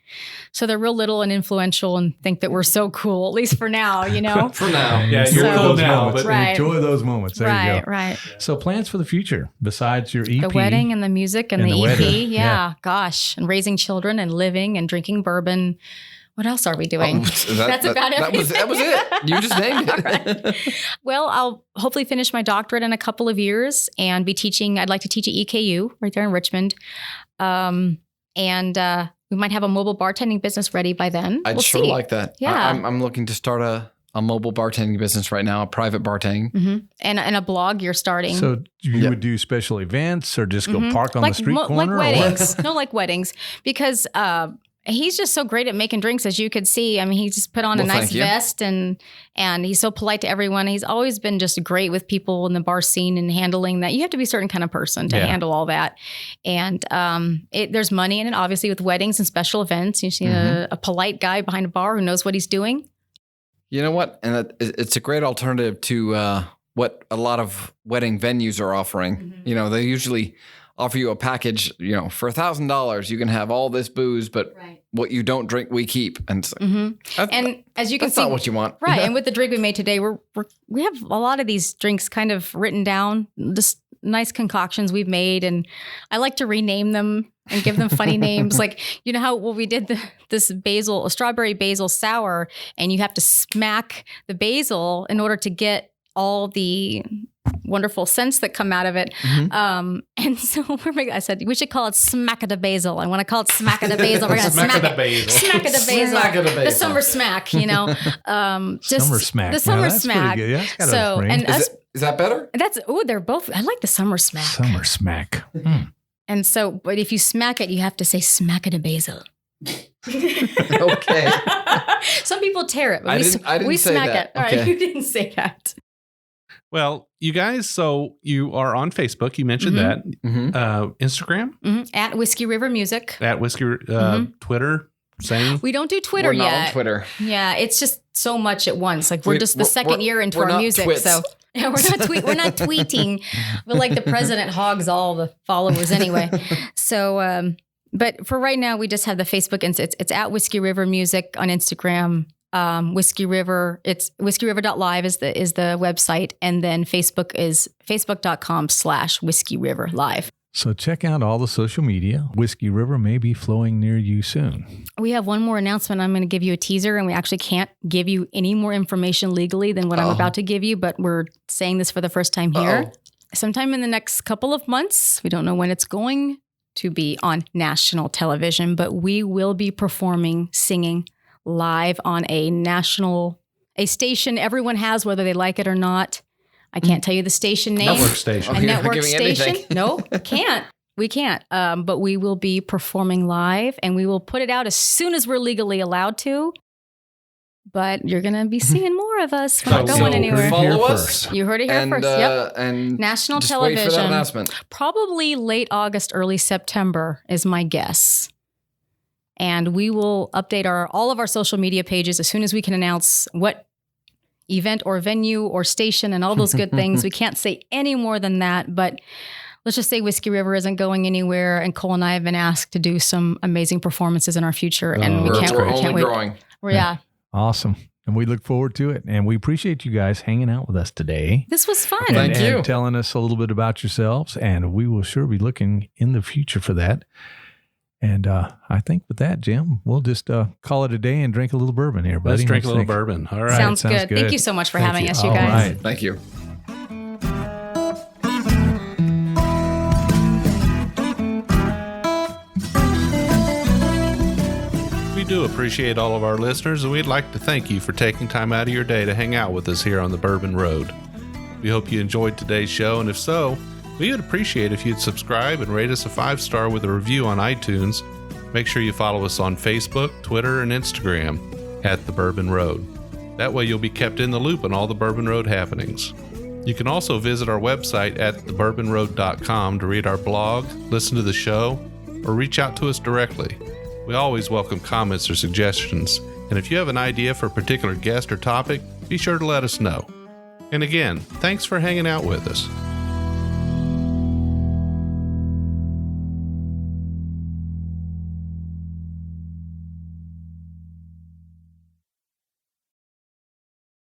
so they're real little and influential, and think that we're so cool, at least for now, you know. For now. Yeah, you're you're cool cool now, moments. but Right. Enjoy those moments. There you go. Right. So plans for the future besides your EP? The wedding and the music and, And the the EP. wedding. Yeah, gosh, and raising children and living and drinking bourbon. What else are we doing? That's about everything. That was it. You just named it. Right. Well, I'll hopefully finish my doctorate in a couple of years and be teaching. I'd like to teach at EKU right there in Richmond. And we might have a mobile bartending business ready by then. I'd We'll sure see. like that. Yeah. I'm looking to start a mobile bartending business right now, a private bartending. Mm-hmm. And a blog you're starting. So you Yep. would do special events or just go Mhm. park on the street like corner? or what? weddings. No, like weddings. Because he's just so great at making drinks, as you could see. I mean, he just put on a Well, nice thank you. vest, and he's so polite to everyone. He's always been just great with people in the bar scene and handling that. You have to be a certain kind of person to Yeah. handle all that. And there's money in it, obviously, with weddings and special events. You see Mm-hmm. a polite guy behind a bar who knows what he's doing. You know what? And it's a great alternative to what a lot of wedding venues are offering. Mm-hmm. You know, they usually offer you a package, you know, for $1,000, you can have all this booze, but Right. what you don't drink, we keep. And it's like, hmm that's, And as you can that's see, not what you want. right. And with the drink we made today, we have a lot of these drinks kind of written down, just nice concoctions we've made. And I like to rename them and give them funny names. Like, you know how we did this a strawberry basil sour, and you have to smack the basil in order to get all the wonderful scents that come out of it. Mhm. And so I said, we should call it Smack of the Basil. And when I call it Smack of the Basil, we're going to Smack of smack the basil. Smack of the basil. Smack of the The basil. summer smack, you know. Just Summer smack. The Now, summer that's pretty smack. good. Yeah, that's got a So, ring. and us, Is that better? they're both, I like the summer smack. Summer smack. Mm. And so, but if you smack it, you have to say Smack of the Basil. Okay. Some people tear it, but I we didn't say smack that. it. All right, Okay. you didn't say that. Well, you guys, so you are on Facebook. You mentioned that. Mm-hmm. Instagram Mhm. At Whiskey River Music. at Whiskey, Mhm. Twitter, same. We don't do Twitter We're not yet. on Twitter. Yeah, it's just so much at once. Like we're We- just the we're- second we're- year into we're our not music, twits. so yeah, we're not tweeting. But like the president hogs all the followers anyway. So, but for right now, we just have the Facebook, and it's at Whiskey River Music on Instagram. Whiskey River, it's whiskeyriver.live is the website, and then Facebook is facebook.com/Whiskey River Live. So check out all the social media. Whiskey River may be flowing near you soon. We have one more announcement. I'm going to give you a teaser, and we actually can't give you any more information legally than what I'm about to give you, but we're saying this for the first time here. Uh-oh. Sometime in the next couple of months, we don't know when it's going to be on national television, but we will be performing, singing live on a station everyone has, whether they like it or not. I can't tell you the station name. Network station. A Okay, network giving station? anything. No, can't. We can't. But we will be performing live, and we will put it out as soon as we're legally allowed to. But you're going to be seeing more of us. We're not So going anywhere. follow Here us. first. You heard it here And, first. Yep. and National just wait for that television. announcement. Probably late August, early September is my guess. And we will update all of our social media pages as soon as we can announce what event or venue or station and all those good things. We can't say any more than that, but let's just say Whiskey River isn't going anywhere, and Cole and I have been asked to do some amazing performances in our future, and we We're can't, We're we only can't wait. growing. Yeah, Awesome. And we look forward to it. And we appreciate you guys hanging out with us today. this was fun. Thank you. And telling us a little bit about yourselves. And we will sure be looking in the future for that. And I think with that, Jim, we'll just call it a day and drink a little bourbon here, buddy. Let's drink a What do little you think? bourbon. All right. Sounds sounds good. good. Thank you so much for Thank having you. us, you All guys. right. Thank you. We do appreciate all of our listeners, and we'd like to thank you for taking time out of your day to hang out with us here on the Bourbon Road. We hope you enjoyed today's show, and if so, We would appreciate if you'd subscribe and rate us a 5-star with a review on iTunes. Make sure you follow us on Facebook, Twitter, and Instagram at The Bourbon Road. That way you'll be kept in the loop on all the Bourbon Road happenings. You can also visit our website at thebourbonroad.com to read our blog, listen to the show, or reach out to us directly. We always welcome comments or suggestions, and if you have an idea for a particular guest or topic, be sure to let us know. And again, thanks for hanging out with us.